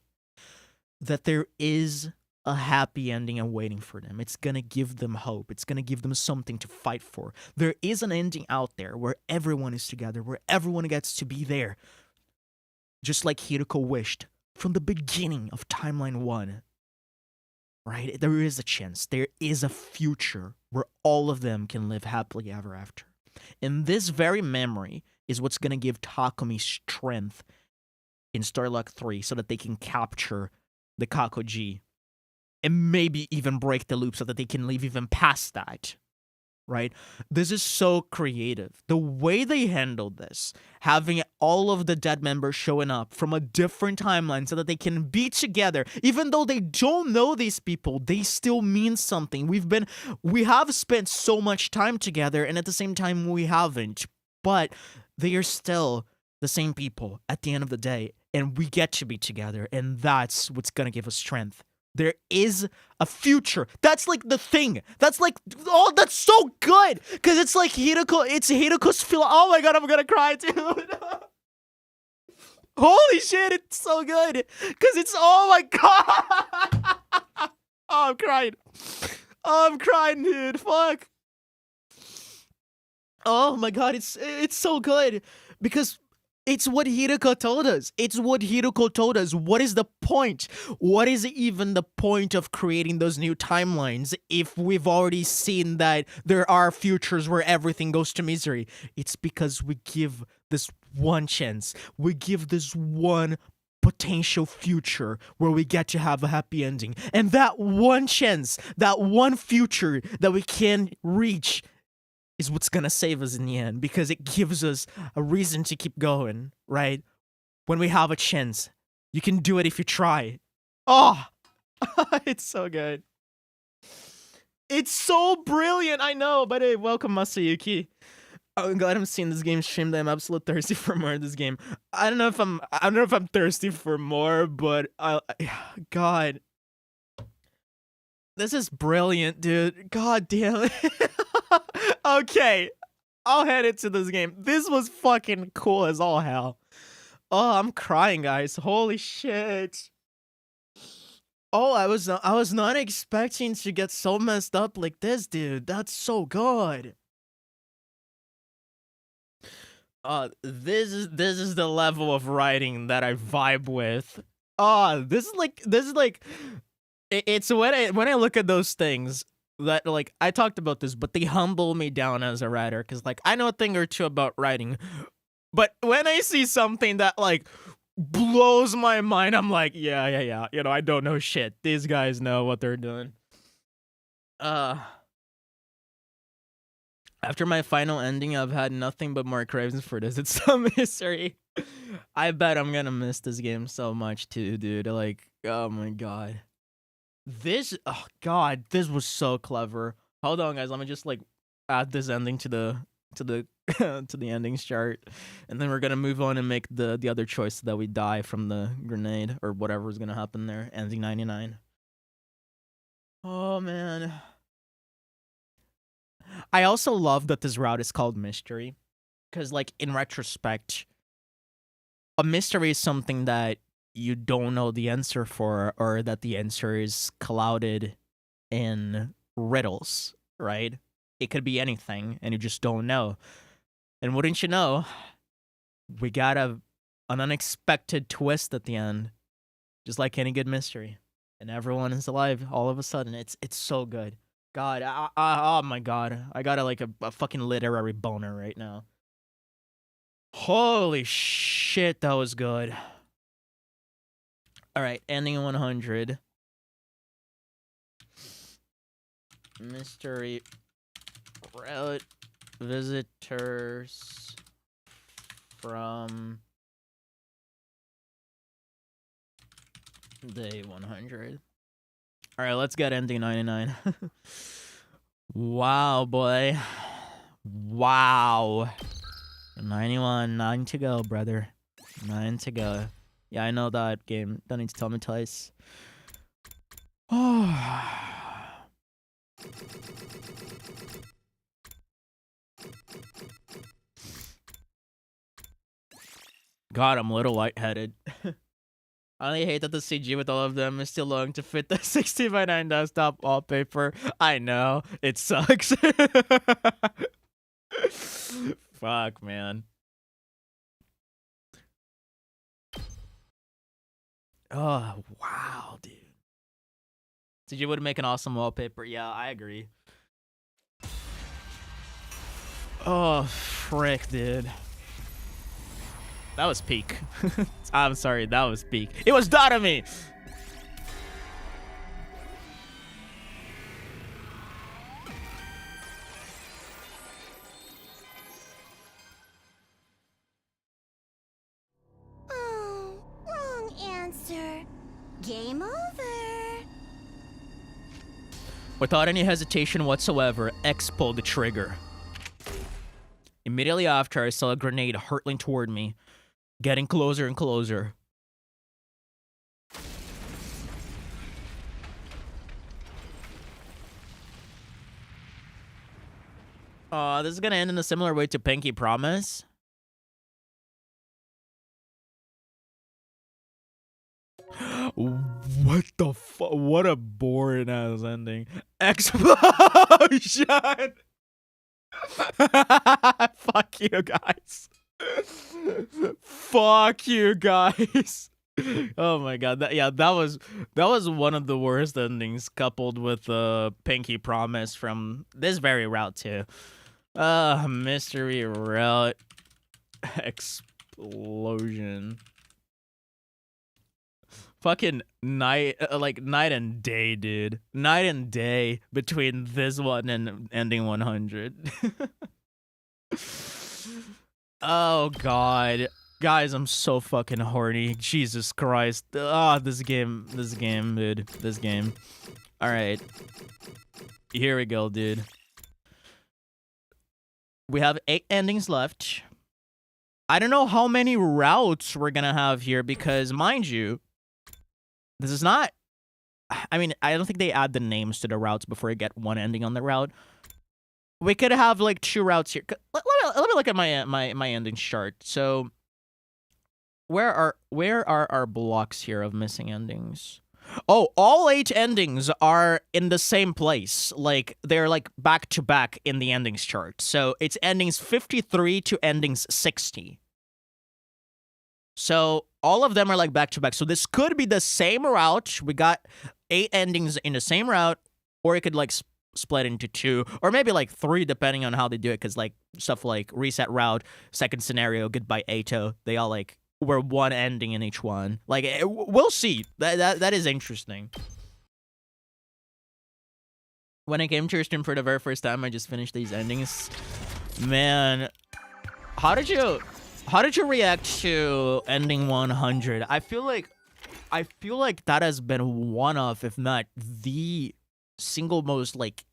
that there is a happy ending and waiting for them. It's gonna give them hope. It's gonna give them something to fight for. There is an ending out there where everyone is together, where everyone gets to be there, just like Hiroko wished from the beginning of Timeline 1. Right? There is a chance. There is a future where all of them can live happily ever after. And this very memory is what's going to give Takumi strength in Starlock 3 so that they can capture the Kakoji and maybe even break the loop so that they can live even past that. Right? This is so creative. The way they handled this, having all of the dead members showing up from a different timeline so that they can be together, even though they don't know these people, they still mean something. We have spent so much time together, and at the same time we haven't, but they are still the same people at the end of the day, and we get to be together, and that's what's gonna give us strength. There is a future. That's like the thing. That's like, oh, that's so good. Because it's like Hiroko's feel. Oh my god, I'm gonna cry too. Holy shit, it's so good. Because it's, oh my god. Oh, I'm crying. Oh, I'm crying, dude. Fuck. Oh my god, it's so good. Because it's what Hiroko told us. It's what Hiroko told us. What is the point? What is even the point of creating those new timelines if we've already seen that there are futures where everything goes to misery? It's because we give this one chance. We give this one potential future where we get to have a happy ending. And that one chance, that one future that we can reach is what's gonna save us in the end, because it gives us a reason to keep going, right? When we have a chance, you can do it if you try. Oh, it's so good. It's so brilliant, I know. But hey, welcome Masayuki. I'm glad I'm seeing this game streamed. I'm absolutely thirsty for more of this game. I don't know if I'm thirsty for more, but God, this is brilliant, dude. God damn it. Okay, I'll head into this game. This was fucking cool as all hell. Oh, I'm crying, guys. Holy shit. Oh, I was not expecting to get so messed up like this, dude. That's so good. This is the level of writing that I vibe with. This is like it's when I look at those things that, like, I talked about this, but they humble me down as a writer, because, like, I know a thing or two about writing, but when I see something that, like, blows my mind, I'm like, yeah, you know, I don't know shit. These guys know what they're doing. I After my final ending, I've had nothing but more cravings for this. It's so mystery. I bet I'm gonna miss this game so much too, dude. Like, oh my god. This, oh god, this was so clever. Hold on, guys. Let me just like add this ending to the to the endings chart, and then we're gonna move on and make the other choice so that we die from the grenade or whatever is gonna happen there. Ending 99. Oh man. I also love that this route is called mystery, because like in retrospect, a mystery is something that you don't know the answer for, or that the answer is clouded in riddles, right? It could be anything, and you just don't know. And wouldn't you know, we got an unexpected twist at the end, just like any good mystery, and everyone is alive all of a sudden. It's so good. God, oh my god, I got like a fucking literary boner right now. Holy shit, that was good. All right, ending 100. Mystery route visitors from day 100. All right, let's get ending 99. Wow, boy. Wow. 91, 9 to go, brother. 9 to go. Yeah, I know that game. Don't need to tell me twice. Oh. God, I'm a little lightheaded. I only hate that the CG with all of them is still long to fit the 60x9 desktop wallpaper. I know. It sucks. Fuck, man. Oh, wow, dude. CG would make an awesome wallpaper. Yeah, I agree. Oh, frick, dude. That was peak. I'm sorry, that was peak. It was Dotomy! Oh, wrong answer. Game over. Without any hesitation whatsoever, X pulled the trigger. Immediately after, I saw a grenade hurtling toward me, getting closer and closer. This is gonna end in a similar way to Pinky Promise. What the fuck? What a boring ass ending. Explosion! Fuck you guys. Fuck you guys. Oh my god. That was one of the worst endings, coupled with Pinky Promise from this very route too. Mystery route explosion. Fucking night and day, dude. Night and day between this one and ending 100. Oh god. Guys, I'm so fucking horny. Jesus Christ. This game, dude. This game. Alright. Here we go, dude. We have 8 endings left. I don't know how many routes we're gonna have here because, mind you, this is not... I mean, I don't think they add the names to the routes before you get one ending on the route. We could have, like, 2 routes here. Let me look at my endings chart. So, where are our blocks here of missing endings? Oh, all 8 endings are in the same place. Like, they're, like, back-to-back in the endings chart. So, it's endings 53 to endings 60. So, all of them are, like, back-to-back. So, this could be the same route. We got 8 endings in the same route. Or it could, like, split into 2. Or maybe, like, 3, depending on how they do it. Because, like, stuff like Reset Route, Second Scenario, Goodbye Ato, they all, like... We're one ending in each one. Like, we'll see. That is interesting. When I came to your stream for the very first time, I just finished these endings. Man, how did you react to ending 100? I feel like that has been one of, if not the single most like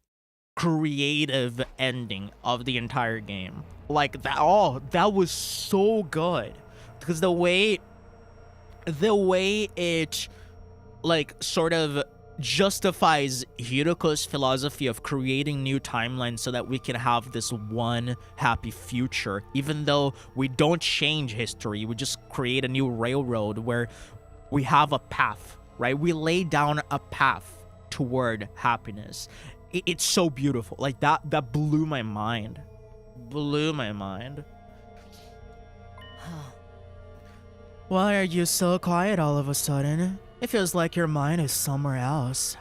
creative ending of the entire game. Like that was so good because the way it like sort of justifies Hiroko's philosophy of creating new timelines so that we can have this one happy future, even though we don't change history, we just create a new railroad where we have a path, right? We lay down a path toward happiness. It's so beautiful. Like that blew my mind. Why are you so quiet all of a sudden? It feels like your mind is somewhere else.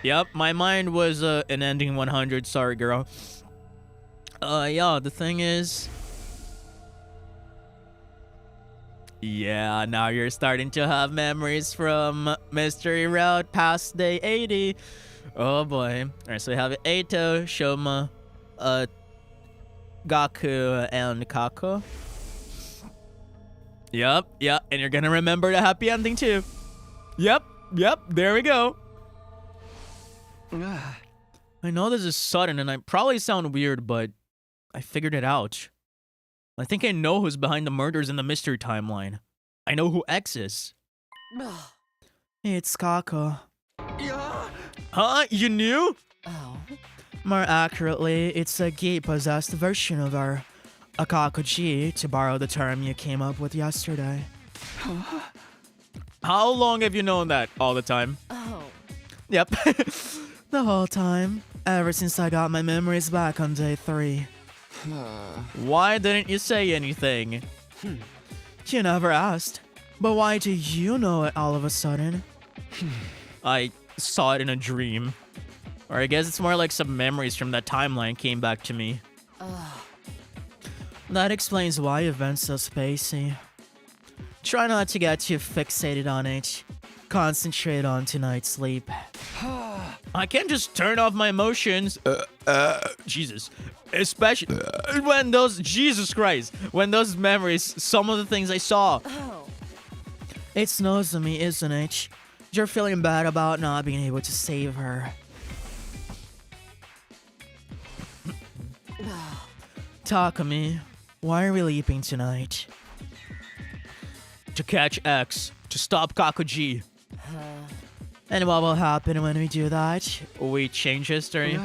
Yep, my mind was an ending 100. Sorry, girl. Yeah, the thing is, yeah, now you're starting to have memories from Mystery Route past day 80. Oh boy. Alright, so we have Eito, Shoma, Gaku, and Kako. Yep, and you're gonna remember the happy ending too. Yep, there we go. I know this is sudden and I probably sound weird, but I figured it out. I think I know who's behind the murders in the mystery timeline. I know who X is. It's Kako. Huh? You knew? Oh. More accurately, it's a Gi-possessed version of our Akakuji, to borrow the term you came up with yesterday. How long have you known that? All the time? Oh. Yep. The whole time, ever since I got my memories back on day 3. Why didn't you say anything? You never asked. But why do you know it all of a sudden? I saw it in a dream. Or I guess it's more like some memories from that timeline came back to me. That explains why you've been so spacey. Try not to get too fixated on it. Concentrate on tonight's sleep. I can't just turn off my emotions. Jesus. Especially when those, Jesus Christ, when those memories, some of the things I saw. Oh. It's Nozomi, isn't it? You're feeling bad about not being able to save her. Takumi, why are we leaping tonight? To catch X. To stop Kakuji. And what will happen when we do that? We change history.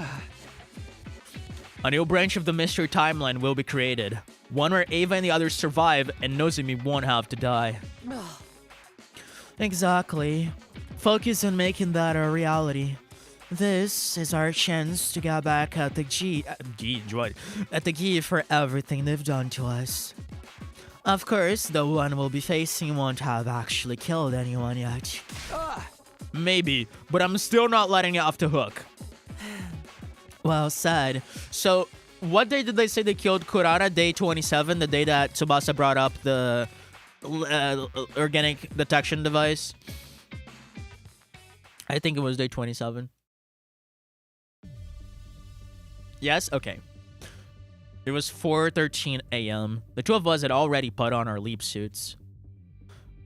A new branch of the mystery timeline will be created. One where Ava and the others survive and Nozomi won't have to die. Exactly. Focus on making that a reality. This is our chance to get back at the G for everything they've done to us. Of course, the one we'll be facing won't have actually killed anyone yet. Maybe, but I'm still not letting it off the hook. Well said. So, what day did they say they killed Kurara? Day 27, the day that Tsubasa brought up the organic detection device? I think it was day 27. Yes? Okay. It was 4:13 a.m. The two of us had already put on our leap suits.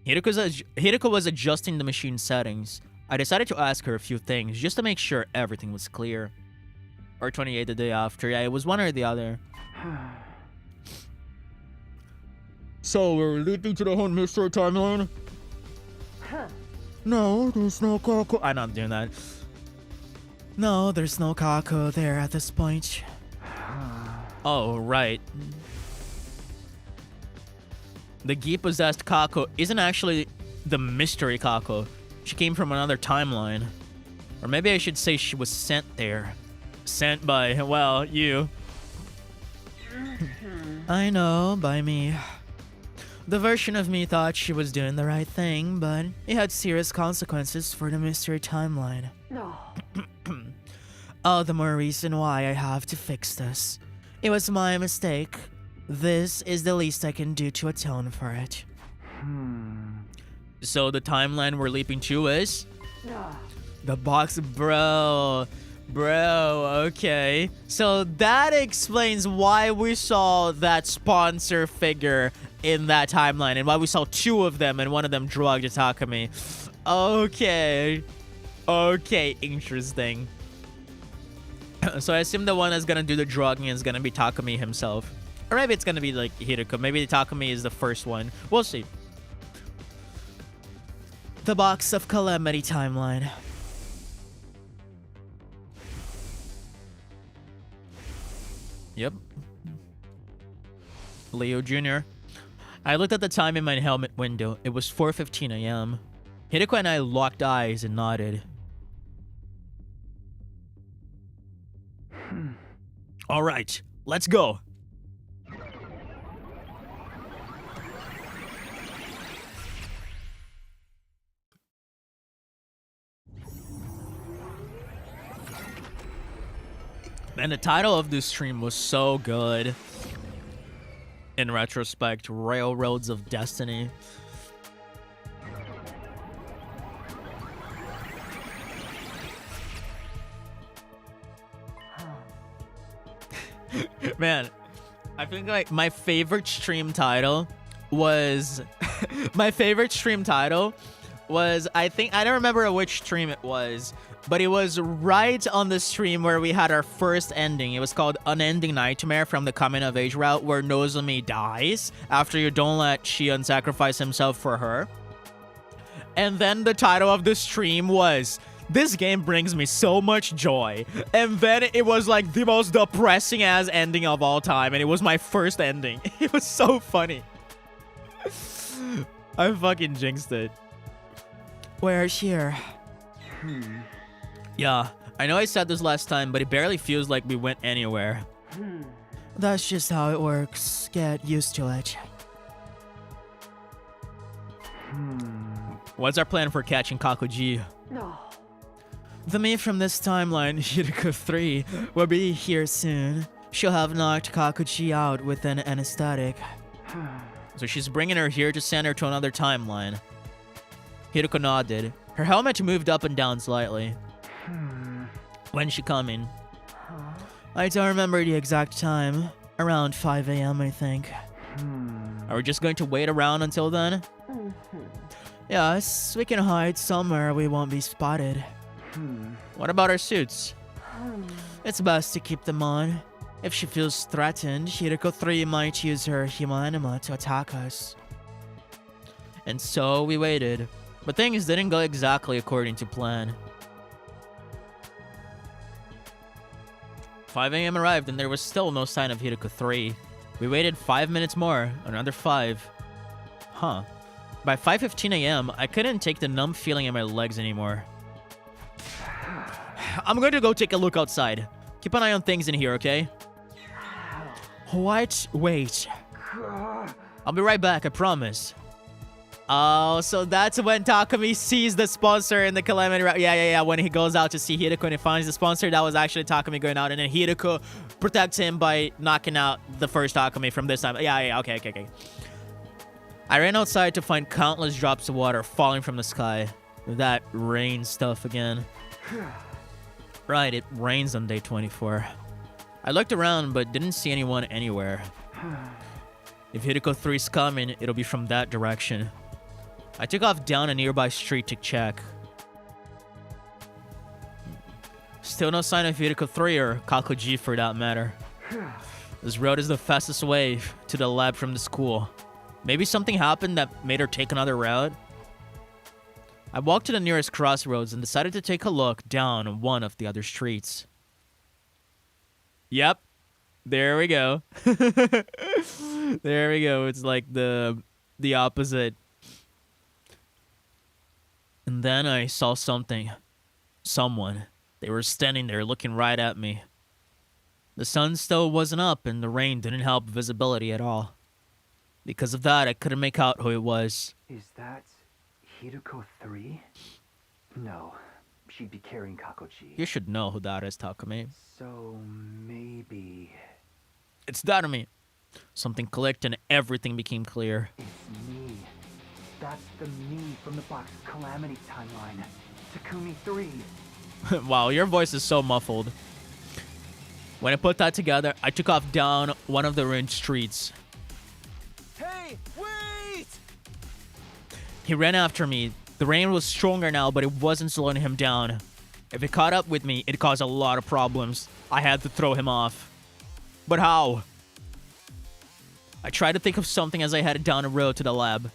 Hiroko was adjusting the machine settings. I decided to ask her a few things just to make sure everything was clear. Or 28 the day after. Yeah, it was one or the other. So, we're leaping to the whole mystery timeline? No, there's no Kako. I'm not doing that. No, there's no Kako there at this point. Oh, right. The Gi-possessed Kako isn't actually the mystery Kako. She came from another timeline. Or maybe I should say she was sent there. Sent by, well, you. I know, by me. The version of me thought she was doing the right thing, but it had serious consequences for the mystery timeline. No. All the more reason why I have to fix this. It was my mistake. This is the least I can do to atone for it. So the timeline we're leaping to is? No. The box, bro. Bro, okay. So that explains why we saw that sponsor figure in that timeline and why we saw two of them and one of them drugged Takumi. Okay. Okay, interesting. So I assume the one that's gonna do the drugging is gonna be Takumi himself. Or maybe it's gonna be like Hiroko. Maybe Takumi is the first one. We'll see. The Box of Calamity timeline. Yep. Leo Jr. I looked at the time in my helmet window. It was 4:15 a.m. Hideko and I locked eyes and nodded. All right, let's go. And the title of this stream was so good. In retrospect, Railroads of Destiny. Man, I think like my favorite stream title was I don't remember which stream it was, but it was right on the stream where we had our first ending. It was called Unending Nightmare from the Coming of Age route, where Nozomi dies after you don't let Shion sacrifice himself for her. And then the title of the stream was, "This game brings me so much joy." And then it was like the most depressing ass ending of all time, and it was my first ending. It was so funny. I fucking jinxed it. We're here. Yeah, I know I said this last time, but it barely feels like we went anywhere. That's just how it works. Get used to it. What's our plan for catching Kakuji? No. The me from this timeline, Hideko 3, will be here soon. She'll have knocked Kakuji out with an anesthetic. So she's bringing her here to send her to another timeline. Hideko nodded. Her helmet moved up and down slightly. When's she coming? I don't remember the exact time. Around 5 a.m. I think. Are we just going to wait around until then? Yes, we can hide somewhere we won't be spotted. What about our suits? It's best to keep them on. If she feels threatened, Hideko 3 might use her human anima to attack us. And so we waited. But things didn't go exactly according to plan. 5 a.m. arrived and there was still no sign of Hideko 3. We waited 5 minutes more, another 5. Huh. By 5:15 a.m., I couldn't take the numb feeling in my legs anymore. I'm going to go take a look outside. Keep an eye on things in here, okay? What? Wait. I'll be right back, I promise. Oh, so that's when Takumi sees the sponsor in the Calamity Route. Yeah. When he goes out to see Hideko and he finds the sponsor, that was actually Takumi going out. And then Hideko protects him by knocking out the first Takumi from this time. Yeah, okay. I ran outside to find countless drops of water falling from the sky. That rain stuff again. Right, it rains on day 24. I looked around but didn't see anyone anywhere. If Hideko 3's coming, it'll be from that direction. I took off down a nearby street to check. Still no sign of Hideko 3 or Kakuji for that matter. This road is the fastest way to the lab from the school. Maybe something happened that made her take another route? I walked to the nearest crossroads and decided to take a look down one of the other streets. Yep. There we go. There we go. It's like the opposite. And then I saw something. Someone. They were standing there looking right at me. The sun still wasn't up and the rain didn't help visibility at all. Because of that, I couldn't make out who it was. Is that Hideko 3? No, she'd be carrying Kakuji. You should know who that is, Takumi. So maybe... It's Darumi. Something clicked and everything became clear. It's me. That's the me from the Box Calamity timeline. Takumi 3. Wow, your voice is so muffled. When I put that together, I took off down one of the ruined streets. Hey, wait! He ran after me. The rain was stronger now, but it wasn't slowing him down. If it caught up with me, it caused a lot of problems. I had to throw him off. But how? I tried to think of something as I headed down the road to the lab.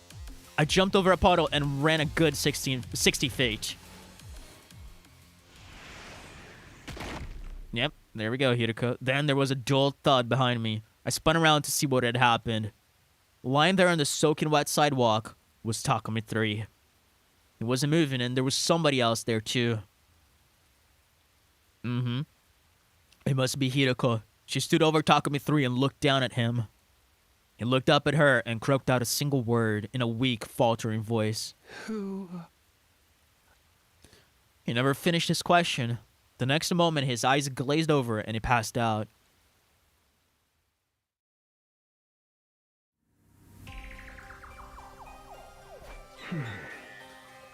I jumped over a puddle and ran a good 60 feet. Yep, there we go, Hideko. Then there was a dull thud behind me. I spun around to see what had happened. Lying there on the soaking wet sidewalk was Takumi 3. He wasn't moving, and there was somebody else there too. It must be Hideko. She stood over Takumi 3 and looked down at him. He looked up at her and croaked out a single word in a weak, faltering voice. Who? He never finished his question. The next moment, his eyes glazed over and he passed out.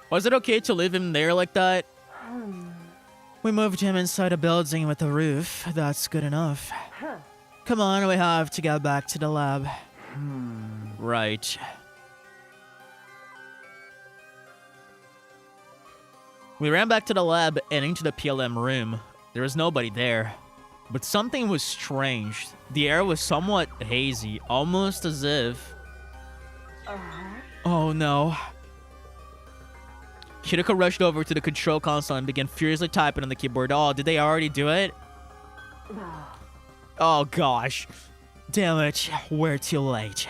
Was it okay to leave him there like that? We moved him inside a building with a roof. That's good enough. Come on, we have to get back to the lab. Right. We ran back to the lab and into the PLM room. There was nobody there. But something was strange. The air was somewhat hazy, almost as if... Oh no. Hideko rushed over to the control console and began furiously typing on the keyboard. Oh, did they already do it? Oh gosh. Damn it, we're too late.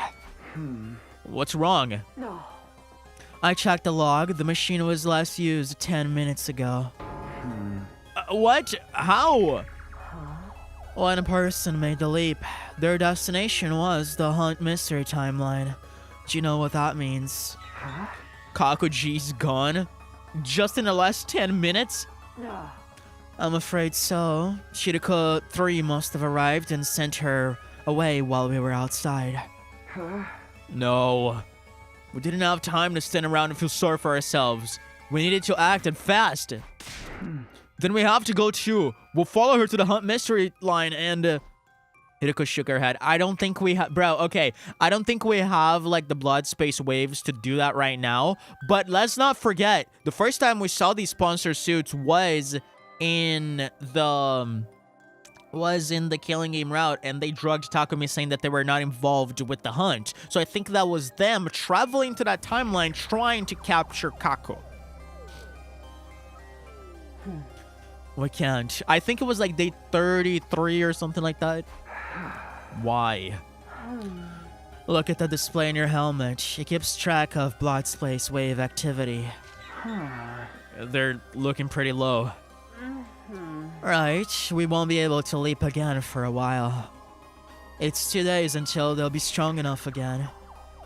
What's wrong? I checked the log. The machine was last used 10 minutes ago. What? How? One person made the leap. Their destination was the Hunt Mystery Timeline. Do you know what that means? Kakuji's gone? Just in the last 10 minutes? I'm afraid so. Hideko 3 must have arrived and sent her away while we were outside. No. We didn't have time to stand around and feel sorry for ourselves. We needed to act and fast. Then we have to go too. We'll follow her to the Hunt Mystery line and... Hideko shook her head. I don't think we have... Bro, okay. I don't think we have, like, the blood space waves to do that right now. But let's not forget, the first time we saw these sponsor suits was in the... Killing Game route, and they drugged Takumi saying that they were not involved with the hunt. So I think that was them traveling to that timeline trying to capture Kaku. We can't. I think it was like day 33 or something like that. Why? Look at the display in your helmet. It keeps track of blood space wave activity. They're looking pretty low. Right, we won't be able to leap again for a while. It's 2 days until they'll be strong enough again.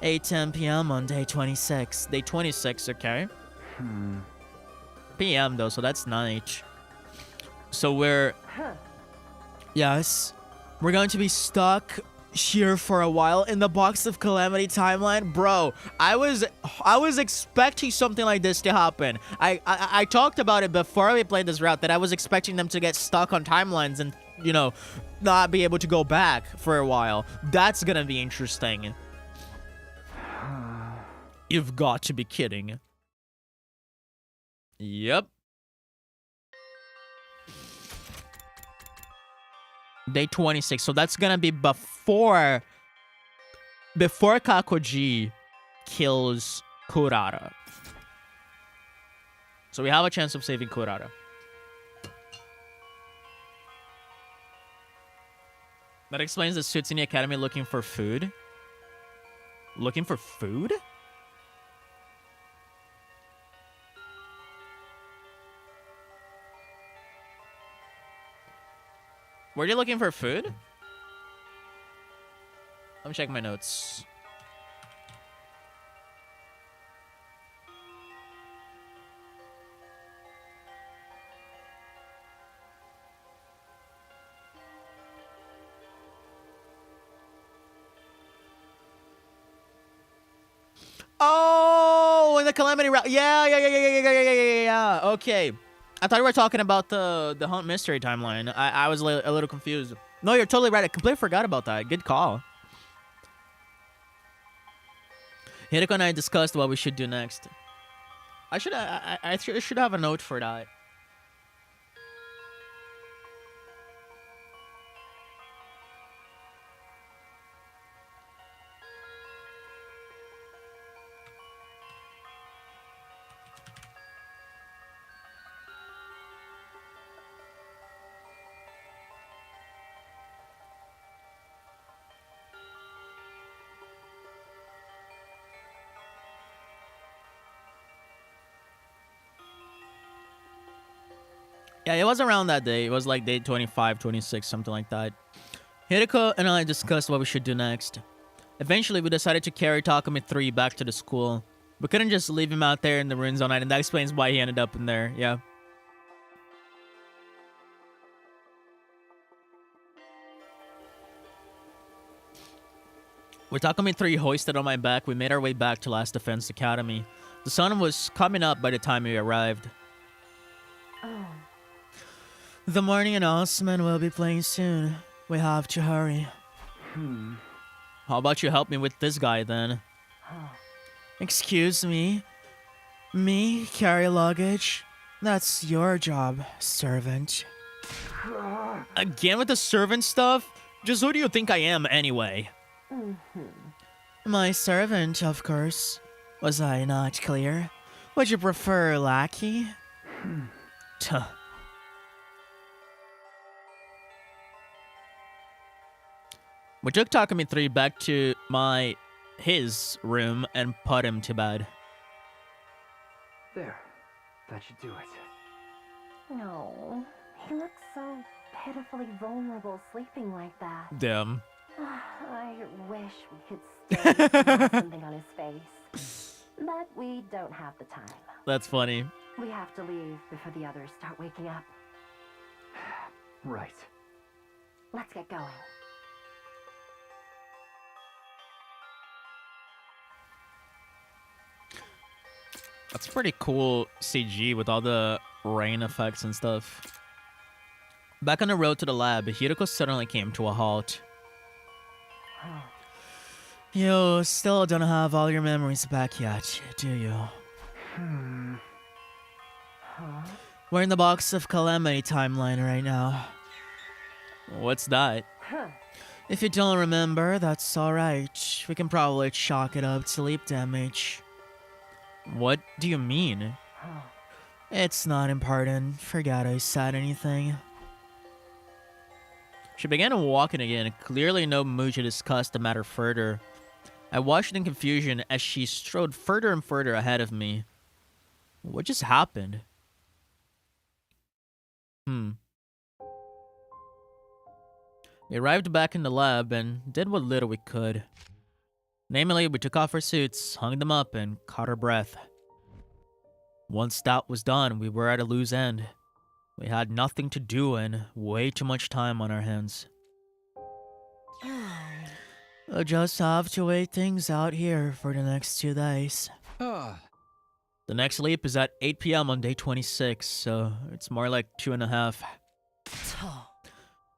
8:10 p.m. on day 26. Day 26, okay. PM though, so that's night. So we're... Yes. We're going to be stuck here for a while in the Box of Calamity timeline. Bro, I was expecting something like this to happen. I talked about it before we played this route that I was expecting them to get stuck on timelines and, you know, not be able to go back for a while. That's gonna be interesting. You've got to be kidding. Yep. Day 26, so that's gonna be before Kakuji kills Kurara. So we have a chance of saving Kurara. That explains the suits in the academy looking for food. Looking for food? Were you looking for food? Let me check my notes. Oh, in the Calamity route. Yeah. Okay. I thought we were talking about the Hunt Mystery timeline. I was a little confused. No, you're totally right. I completely forgot about that. Good call. Hideko and I discussed what we should do next. I should have a note for that. Yeah, it was around that day. It was like day 25, 26, something like that. Hideko and I discussed what we should do next. Eventually, we decided to carry Takumi 3 back to the school. We couldn't just leave him out there in the ruins all night, and that explains why he ended up in there, yeah. With Takumi 3 hoisted on my back, we made our way back to Last Defense Academy. The sun was coming up by the time we arrived. Oh. The morning announcement will be playing soon. We have to hurry. How about you help me with this guy then? Excuse me? Me carry luggage? That's your job, servant. Again with the servant stuff? Just who do you think I am anyway? My servant, of course. Was I not clear? Would you prefer lackey? Tuh. We took Takumi 3 back to his room and put him to bed. There. That should do it. No, he looks so pitifully vulnerable sleeping like that. Damn. I wish we could stay and put something on his face. But we don't have the time. That's funny. We have to leave before the others start waking up. Right. Let's get going. That's pretty cool CG with all the rain effects and stuff. Back on the road to the lab, Hideko suddenly came to a halt. You still don't have all your memories back yet, do you? We're in the box of Calamity timeline right now. What's that? If you don't remember, that's alright. We can probably chalk it up to leap damage. What do you mean? It's not important. Forgot I said anything. She began walking again, clearly no mood to discuss the matter further. I watched in confusion as she strode further and further ahead of me. What just happened? We arrived back in the lab and did what little we could. Namely, we took off our suits, hung them up, and caught our breath. Once that was done, we were at a loose end. We had nothing to do and way too much time on our hands. We'll just have to wait things out here for the next 2 days. The next leap is at 8 p.m. on day 26, so it's more like 2.5.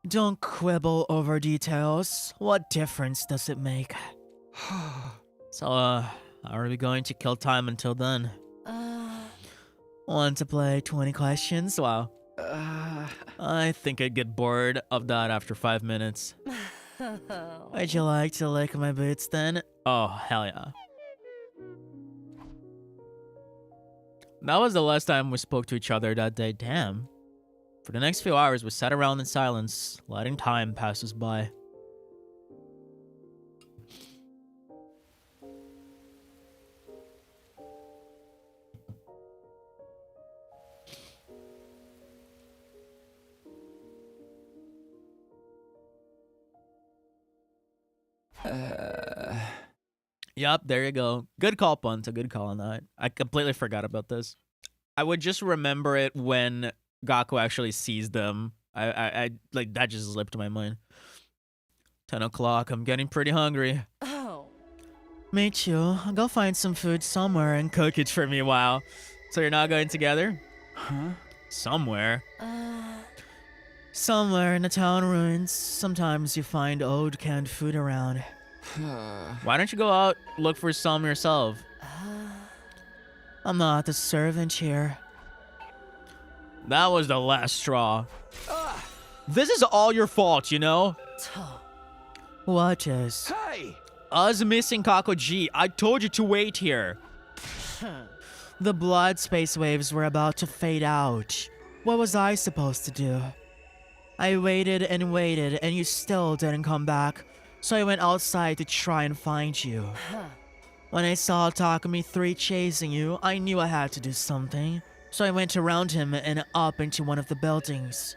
Don't quibble over details. What difference does it make? So, how are we going to kill time until then? Want to play 20 questions? Wow. I think I'd get bored of that after 5 minutes. Would you like to lick my boots then? Oh, hell yeah. That was the last time we spoke to each other that day, damn. For the next few hours, we sat around in silence, letting time pass us by. Yup, there you go. Good call, Punt. A good call on that. I completely forgot about this. I would just remember it when Gaku actually sees them. I like, that just slipped my mind. 10 o'clock. I'm getting pretty hungry. Oh. Me too. I'll go find some food somewhere and cook it for me. Wow. So you're not going together? Huh? Somewhere. Somewhere in the town ruins, sometimes you find old canned food around. Why don't you go out, look for some yourself? I'm not the servant here. That was the last straw. This is all your fault, you know? What is? Hey! Us missing Kako G. I told you to wait here. The blood space waves were about to fade out. What was I supposed to do? I waited and waited, and you still didn't come back, so I went outside to try and find you. When I saw Takumi 3 chasing you, I knew I had to do something, so I went around him and up into one of the buildings.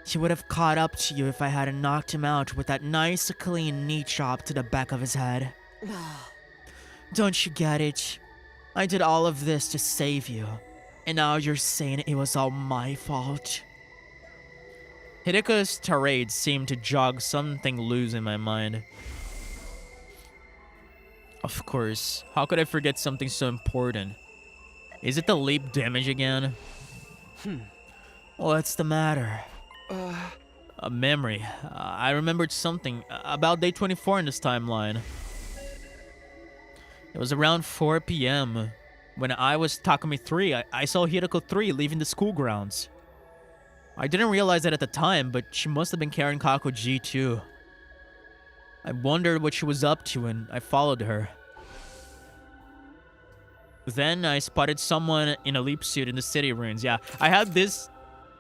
He would have caught up to you if I hadn't knocked him out with that nice clean knee chop to the back of his head. Don't you get it? I did all of this to save you, and now you're saying it was all my fault. Hideko's tirade seemed to jog something loose in my mind. Of course, how could I forget something so important? Is it the leap damage again? What's the matter? A memory. I remembered something about day 24 in this timeline. It was around 4 p.m. When I was Takumi 3, I saw Hideko 3 leaving the school grounds. I didn't realize that at the time, but she must have been carrying Kako G too. I wondered what she was up to and I followed her. Then I spotted someone in a leap suit in the city ruins. Yeah, I had this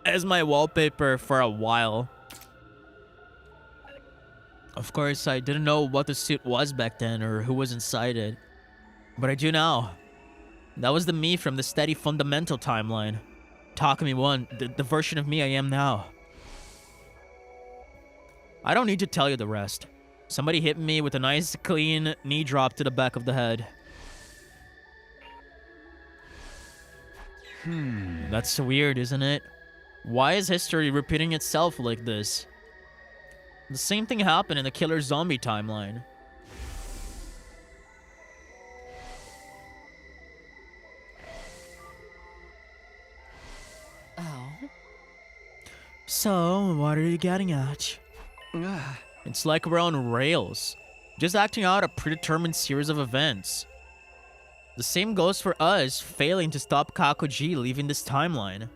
as my wallpaper for a while. Of course, I didn't know what the suit was back then or who was inside it. But I do now. That was the me from the steady fundamental timeline. Takumi 1, the version of me I am now. I don't need to tell you the rest. Somebody hit me with a nice clean knee drop to the back of the head. That's weird, isn't it? Why is history repeating itself like this? The same thing happened in the Killer Zombie timeline. So, what are you getting at? It's like we're on rails, just acting out a predetermined series of events. The same goes for us failing to stop Kakoji leaving this timeline.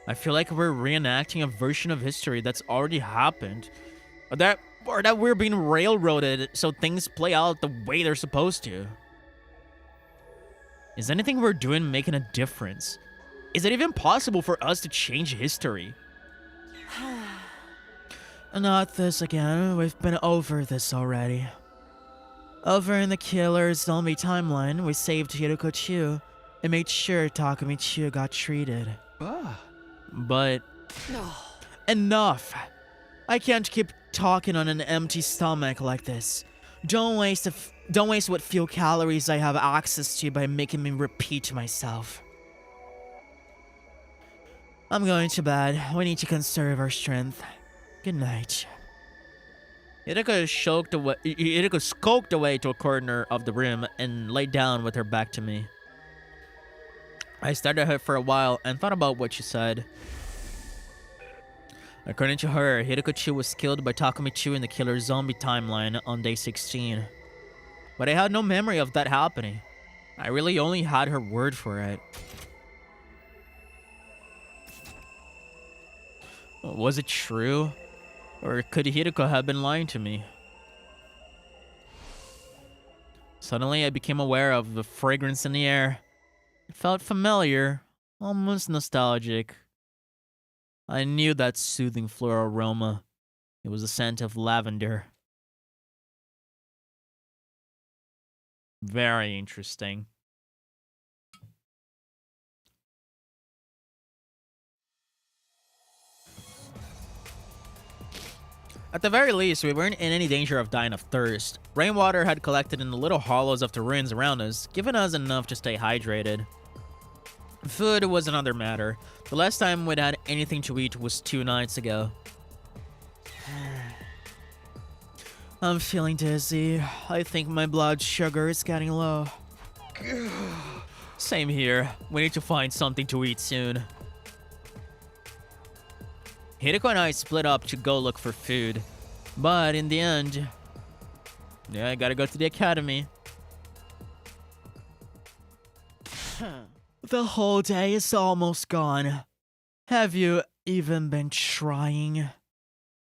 I feel like we're reenacting a version of history that's already happened, or that we're being railroaded so things play out the way they're supposed to. Is anything we're doing making a difference? Is it even possible for us to change history? Not this again. We've been over this already. Over in the Killer Zombie timeline, we saved Hiroko Chu and made sure Takumi Chu got treated. But Enough! I can't keep talking on an empty stomach like this. Don't waste what few calories I have access to by making me repeat myself. I'm going to bed. We need to conserve our strength. Good night. Hiroko skulked away to a corner of the room and lay down with her back to me. I stared at her for a while and thought about what she said. According to her, Hiroko Chu was killed by Takumi Chu in the Killer Zombie timeline on day 16. But I had no memory of that happening. I really only had her word for it. Was it true? Or could Hiroko have been lying to me? Suddenly, I became aware of the fragrance in the air. It felt familiar, almost nostalgic. I knew that soothing floral aroma. It was the scent of lavender. Very interesting. At the very least, we weren't in any danger of dying of thirst. Rainwater had collected in the little hollows of the ruins around us, giving us enough to stay hydrated. Food was another matter. The last time we'd had anything to eat was 2 nights ago. I'm feeling dizzy. I think my blood sugar is getting low. Same here. We need to find something to eat soon. Hideko and I split up to go look for food. But in the end... yeah, I gotta go to the academy. The whole day is almost gone. Have you even been trying?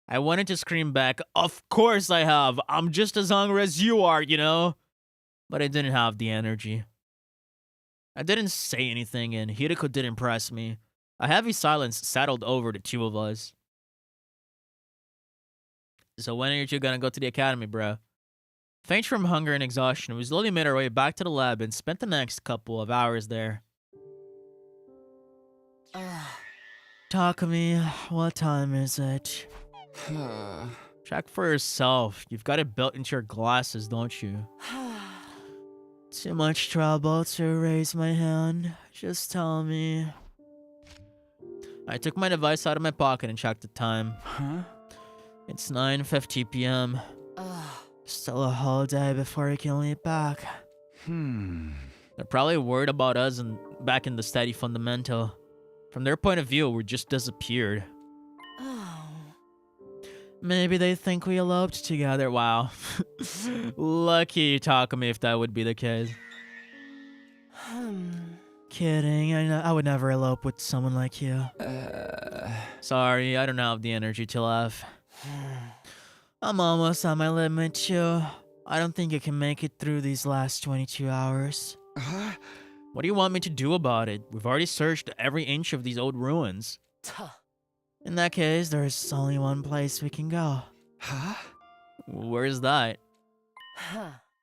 I wanted to scream back, of course I have. I'm just as hungry as you are, you know? But I didn't have the energy. I didn't say anything, and Hideko did impress me. A heavy silence settled over the two of us. So when are you two gonna go to the academy, bro? Faint from hunger and exhaustion, we slowly made our way back to the lab and spent the next couple of hours there. Takumi, what time is it? Check for yourself. You've got it built into your glasses, don't you? Too much trouble to raise my hand. Just tell me. I took my device out of my pocket and checked the time. It's 9:50 p.m. Still a whole day before we can leave back. They're probably worried about us and back in the steady fundamental. From their point of view, we just disappeared. Maybe they think we eloped together. Wow. Lucky Takumi if that would be the case. Kidding. I would never elope with someone like you. Sorry, I don't have the energy to laugh. I'm almost on my limit, too. I don't think I can make it through these last 22 hours. What do you want me to do about it? We've already searched every inch of these old ruins. In that case, there's only one place we can go. Where's that?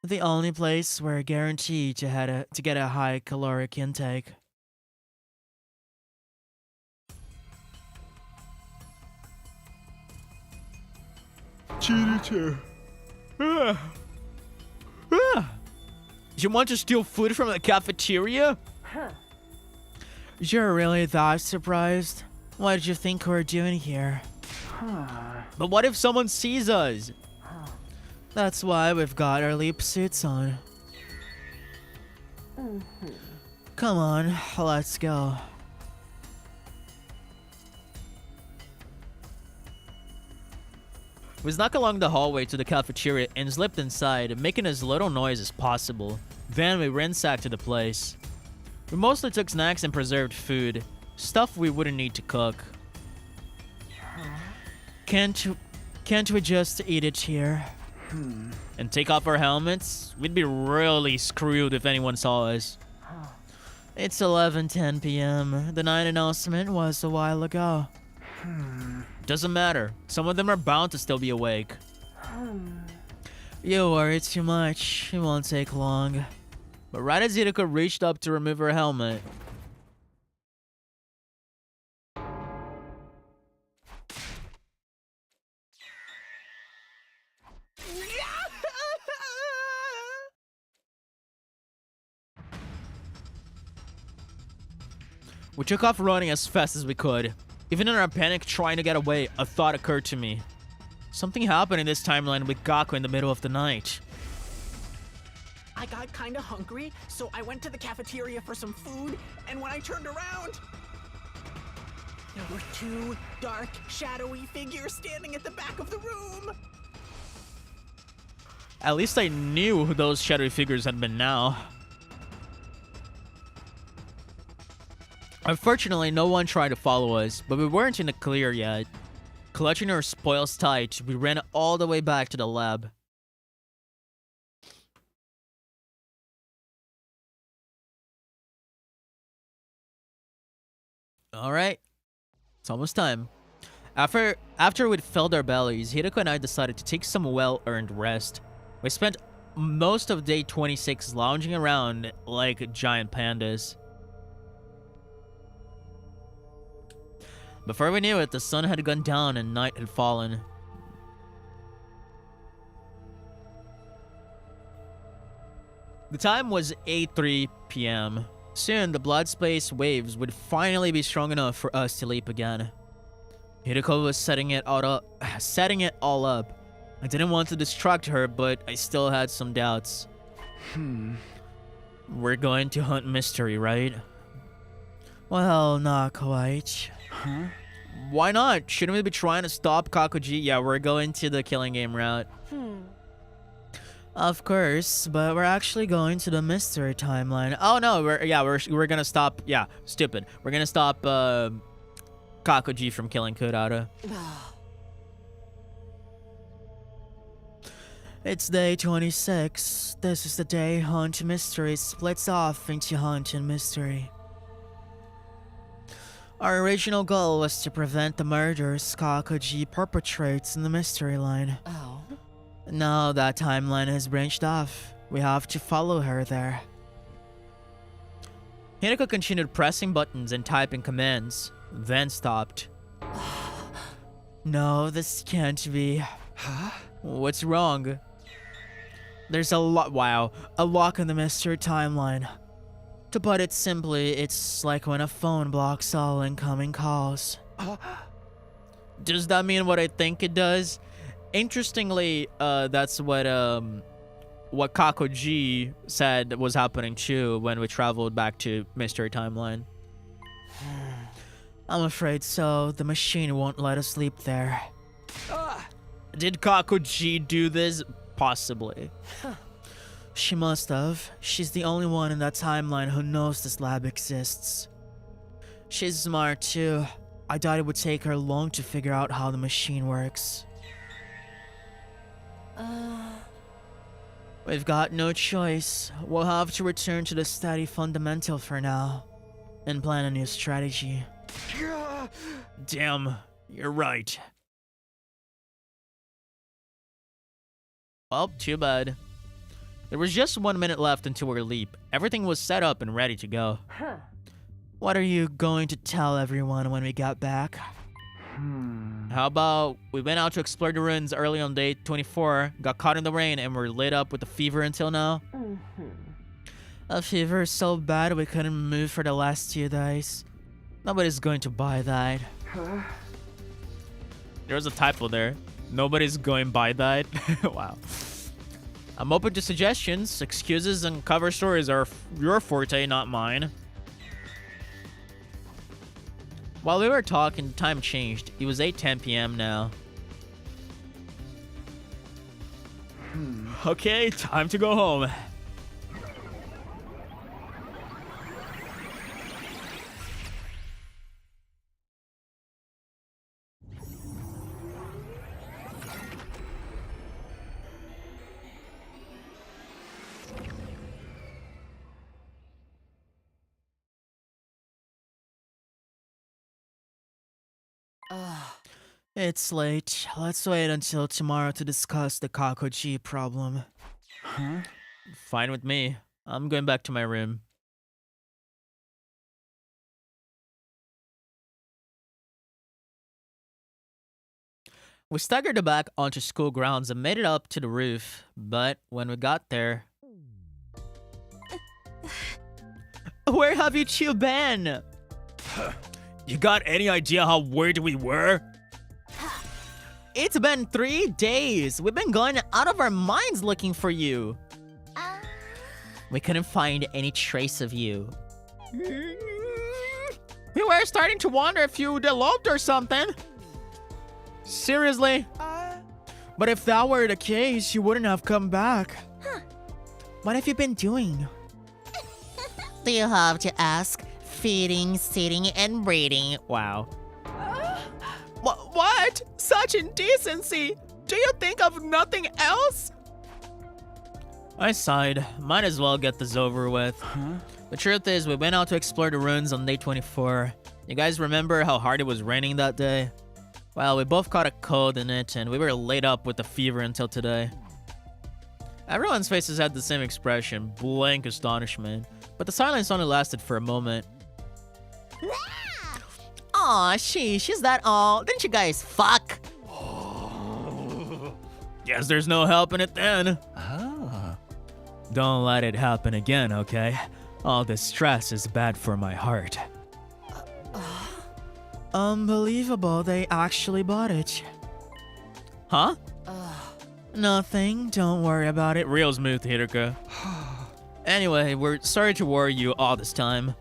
The only place we're guaranteed to get a high caloric intake. Cheater. You want to steal food from the cafeteria? You're really that surprised? What did you think we were doing here? But what if someone sees us? That's why we've got our leap suits on. Come on, let's go. We snuck along the hallway to the cafeteria and slipped inside, making as little noise as possible. Then we ransacked the place. We mostly took snacks and preserved food, stuff we wouldn't need to cook. Can't we just eat it here? And take off our helmets? We'd be really screwed if anyone saw us. It's 11:10 p.m. The night announcement was a while ago. Doesn't matter. Some of them are bound to still be awake. You worry too much. It won't take long. But right as Hideko reached up to remove her helmet... We took off running as fast as we could. Even in our panic trying to get away, a thought occurred to me. Something happened in this timeline with Gaku in the middle of the night. I got kinda hungry, so I went to the cafeteria for some food, and when I turned around, there were two dark, shadowy figures standing at the back of the room. At least I knew who those shadowy figures had been now. Unfortunately, no one tried to follow us, but we weren't in the clear yet. Clutching our spoils tight, we ran all the way back to the lab. Alright, it's almost time. After we'd filled our bellies, Hideko and I decided to take some well-earned rest. We spent most of day 26 lounging around like giant pandas. Before we knew it, the sun had gone down and night had fallen. The time was 8:03 p.m. Soon, the blood space waves would finally be strong enough for us to leap again. Hideko was setting it all up. I didn't want to distract her, but I still had some doubts. We're going to hunt mystery, right? Well, not quite. Huh? Why not? Shouldn't we be trying to stop Kakuji? Yeah, we're going to the killing game route. Of course, but we're actually going to the mystery timeline. Oh no, we're gonna stop. Yeah, stupid. We're gonna stop Kakuji from killing Kurata. It's day 26. This is the day Hunt Mystery splits off into Hunt and Mystery. Our original goal was to prevent the murders Kakuji perpetrates in the mystery line. Oh. Now that timeline has branched off. We have to follow her there. Hinako continued pressing buttons and typing commands, then stopped. No, this can't be. Huh? What's wrong? There's a lock in the mystery timeline. To put it simply, it's like when a phone blocks all incoming calls. Does that mean what I think it does? Interestingly, that's what Kakuji said was happening too when we traveled back to Mystery Timeline. I'm afraid so. The machine won't let us sleep there. Did Kakuji do this? Possibly. She must have. She's the only one in that timeline who knows this lab exists. She's smart too. I doubt it would take her long to figure out how the machine works. We've got no choice. We'll have to return to the study fundamental for now and plan a new strategy. Damn, you're right. Well, too bad. There was just 1 minute left until our leap. Everything was set up and ready to go. What are you going to tell everyone when we get back? How about we went out to explore the ruins early on day 24, got caught in the rain, and were lit up with a fever until now? A fever so bad we couldn't move for the last 2 days. Nobody's going to buy that. There was a typo there. Nobody's going by that. Wow. I'm open to suggestions. Excuses and cover stories are your forte, not mine. While we were talking, time changed. It was 8:10 p.m. now. Okay, time to go home. It's late. Let's wait until tomorrow to discuss the Kakuji problem. Huh? Fine with me. I'm going back to my room. We staggered back onto school grounds and made it up to the roof, but when we got there... Where have you two been? You got any idea how worried we were? It's been 3 days. We've been going out of our minds looking for you. We couldn't find any trace of you. We were starting to wonder if you'd eloped or something. Seriously? But if that were the case, you wouldn't have come back. What have you been doing? Do you have to ask? Feeding, sitting, and breeding. Wow. What? Such indecency! Do you think of nothing else? I sighed. Might as well get this over with. The truth is, we went out to explore the ruins on day 24. You guys remember how hard it was raining that day? Well, we both caught a cold in it, and we were laid up with a fever until today. Everyone's faces had the same expression, blank astonishment. But the silence only lasted for a moment. Aw, sheesh, is that all? Didn't you guys fuck? Guess there's no helping it then. Don't let it happen again, okay? All this stress is bad for my heart. Unbelievable, they actually bought it. Huh? Nothing, don't worry about it. Real smooth, Hidaka. Anyway, we're sorry to worry you all this time.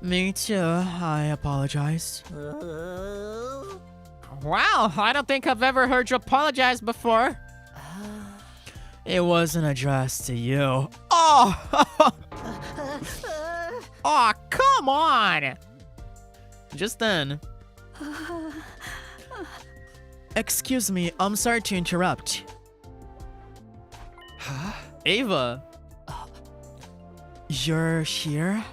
Me too. I apologize. Wow, I don't think I've ever heard you apologize before. It wasn't addressed to you. Oh! Aw, come on! Just then. Excuse me, I'm sorry to interrupt. Huh? Ava. You're here?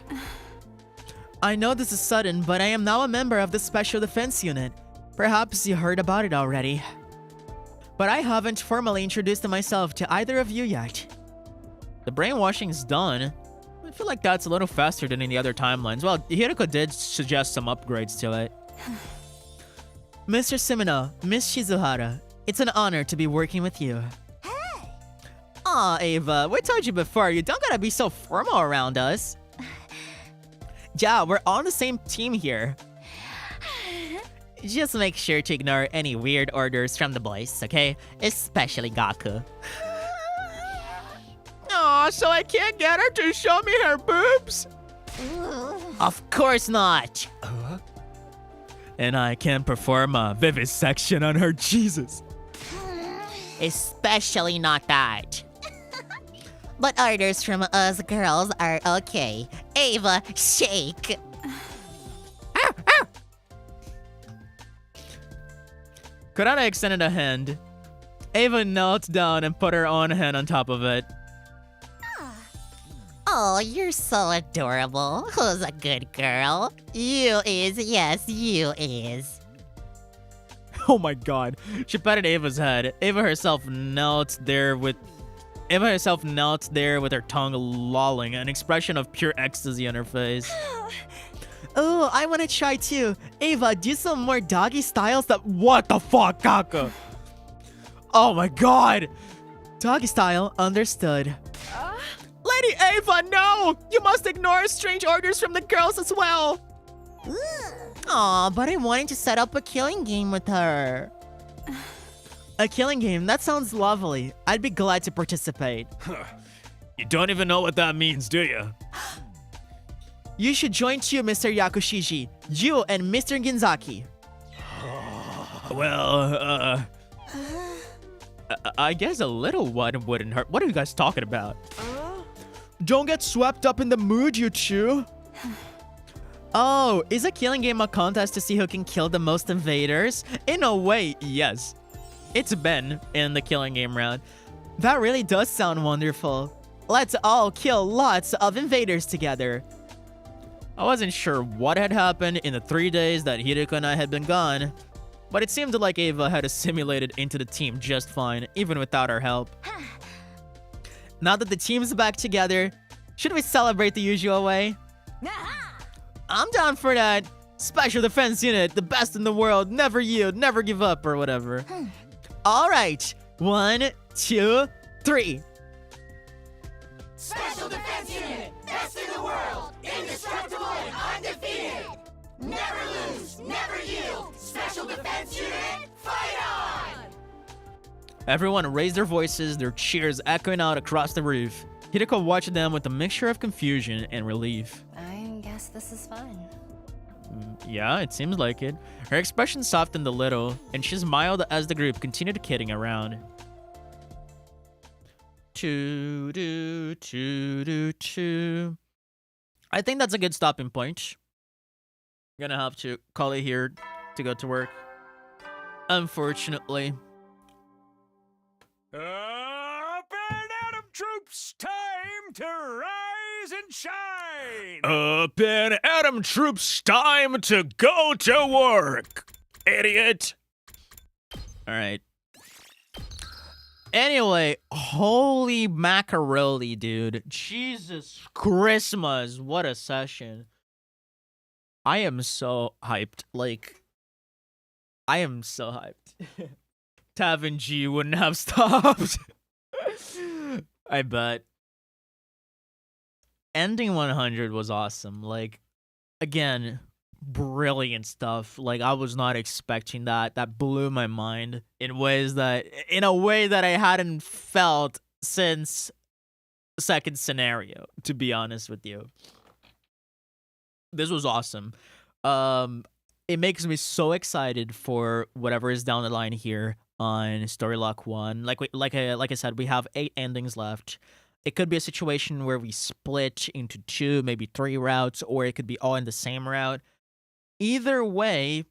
I know this is sudden, but I am now a member of the Special Defense Unit. Perhaps you heard about it already. But I haven't formally introduced myself to either of you yet. The brainwashing's done. I feel like that's a little faster than in the other timelines. Well, Hiroko did suggest some upgrades to it. Mr. Sumino, Miss Shizuhara, it's an honor to be working with you. Aw, Ava, we told you before, you don't gotta be so formal around us. Yeah, we're on the same team here. Just make sure to ignore any weird orders from the boys, okay? Especially Gaku. Aw, so I can't get her to show me her boobs? Of course not! And I can perform a vivisection on her, Jesus. Especially not that. But orders from us girls are okay. Ava, shake! Kurata extended a hand. Ava knelt down and put her own hand on top of it. Oh, you're so adorable. Who's a good girl? You is, yes, you is. Oh my god. She patted Ava's head. Ava herself knelt there with her tongue lolling, an expression of pure ecstasy on her face. Oh, I want to try too. Ava, do some more doggy styles that— What the fuck, Kaka? Oh my god! Doggy style, understood. Lady Ava, no! You must ignore strange orders from the girls as well! Aw, but I wanted to set up a killing game with her. A killing game, that sounds lovely. I'd be glad to participate. You don't even know what that means, do you? You should join too, Mr. Yakushiji. You and Mr. Ginzaki. Well, I guess a little one wouldn't hurt. What are you guys talking about? Don't get swept up in the mood, you two. Oh, is a killing game a contest to see who can kill the most invaders? In a way, yes. It's Ben in the killing game round. That really does sound wonderful. Let's all kill lots of invaders together. I wasn't sure what had happened in the 3 days that Hiroko and I had been gone, but it seemed like Ava had assimilated into the team just fine, even without our help. Now that the team's back together, should we celebrate the usual way? I'm down for that. Special Defense Unit, the best in the world, never yield, never give up, or whatever. All right, 1, 2, 3. Special Defense Unit, best in the world, indestructible and undefeated. Never lose, never yield. Special Defense Unit, fight on! Everyone raised their voices, their cheers echoing out across the roof. Hiroko watched them with a mixture of confusion and relief. I guess this is fun. Yeah, it seems like it. Her expression softened a little, and she smiled as the group continued kidding around. Choo doo choo doo choo. I think that's a good stopping point. I'm gonna have to call it here to go to work. Unfortunately. Up and Atom Troops, time to rise and shine! Up and Atom Troops, time to go to work, idiot! Alright. Anyway, holy macaroni, dude. Jesus Christmas, what a session. I am so hyped. Like, I am so hyped. Tavin G wouldn't have stopped. I bet. Ending 100 was awesome. Like, again, brilliant stuff. Like, I was not expecting that. That blew my mind in a way that I hadn't felt since second scenario, to be honest with you. This was awesome. It makes me so excited for whatever is down the line here on Storylock 1. Like I said, we have 8 endings left. It could be a situation where we split into 2, maybe 3 routes, or it could be all in the same route. Either way,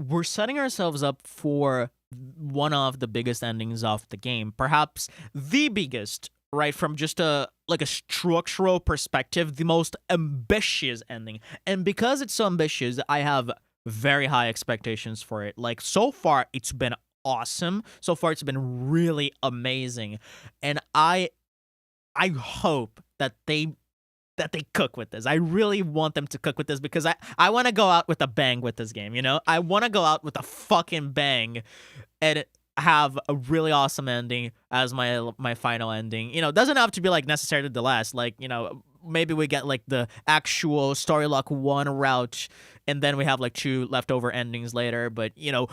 we're setting ourselves up for one of the biggest endings of the game. Perhaps the biggest, right? From just a structural perspective, the most ambitious ending. And because it's so ambitious, I have very high expectations for it. Like, so far, it's been awesome. So far, it's been really amazing. And I hope that they cook with this. I really want them to cook with this because I want to go out with a bang with this game, you know? I want to go out with a fucking bang and have a really awesome ending as my final ending. You know, it doesn't have to be like necessarily the last. Like, you know, maybe we get like the actual Storylock 1 route and then we have like 2 leftover endings later. But, you know,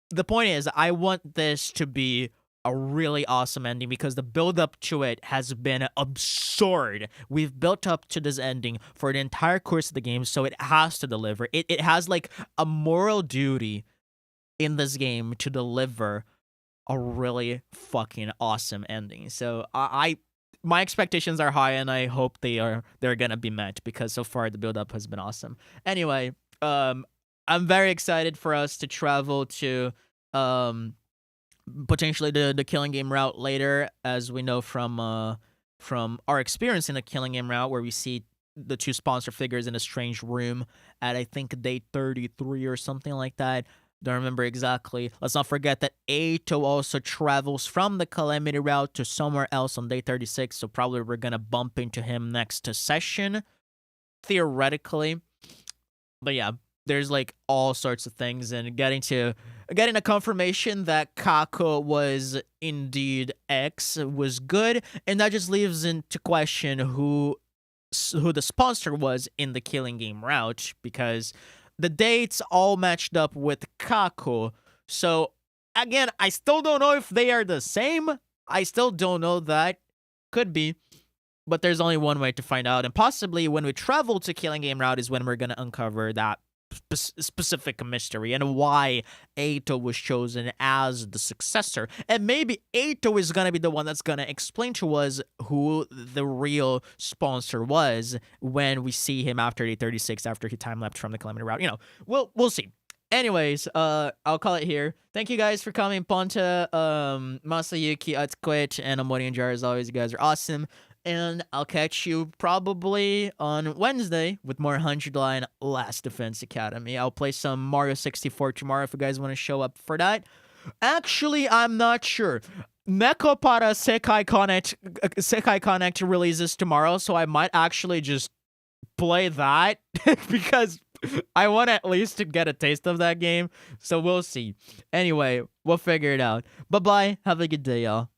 the point is I want this to be a really awesome ending because the build up to it has been absurd. We've built up to this ending for the entire course of the game, so it has to deliver. It has like a moral duty in this game to deliver a really fucking awesome ending. So my expectations are high and I hope they're gonna be met because so far the build up has been awesome. Anyway, I'm very excited for us to travel to potentially the killing game route later, as we know from our experience in the killing game route, where we see the 2 sponsor figures in a strange room at I think day 33 or something like that. Don't remember exactly. Let's not forget that Aito also travels from the Calamity route to somewhere else on day 36, so probably we're gonna bump into him next session, theoretically. But yeah, there's like all sorts of things, and getting a confirmation that Kako was indeed X was good, and that just leaves into question who the sponsor was in the killing game route, because the dates all matched up with Kako. So again, I still don't know if they are the same. I still don't know that. Could be. But there's only one way to find out. And possibly when we travel to killing game route is when we're going to uncover that specific mystery and why Aito was chosen as the successor. And maybe Aito is going to be the one that's going to explain to us who the real sponsor was when we see him after day 36, after he time-lapsed from the Calamity route. You know, we'll see. Anyways, I'll call it here. Thank you guys for coming. Ponta, Masayuki, Utquit, and Amori and Jar. As always, you guys are awesome. And I'll catch you probably on Wednesday with more 100 Line Last Defense Academy. I'll play some Mario 64 tomorrow if you guys want to show up for that. Actually, I'm not sure. Neko para Sekai Connect releases tomorrow, so I might actually just play that because I want at least to get a taste of that game. So we'll see. Anyway, we'll figure it out. Bye-bye. Have a good day, y'all.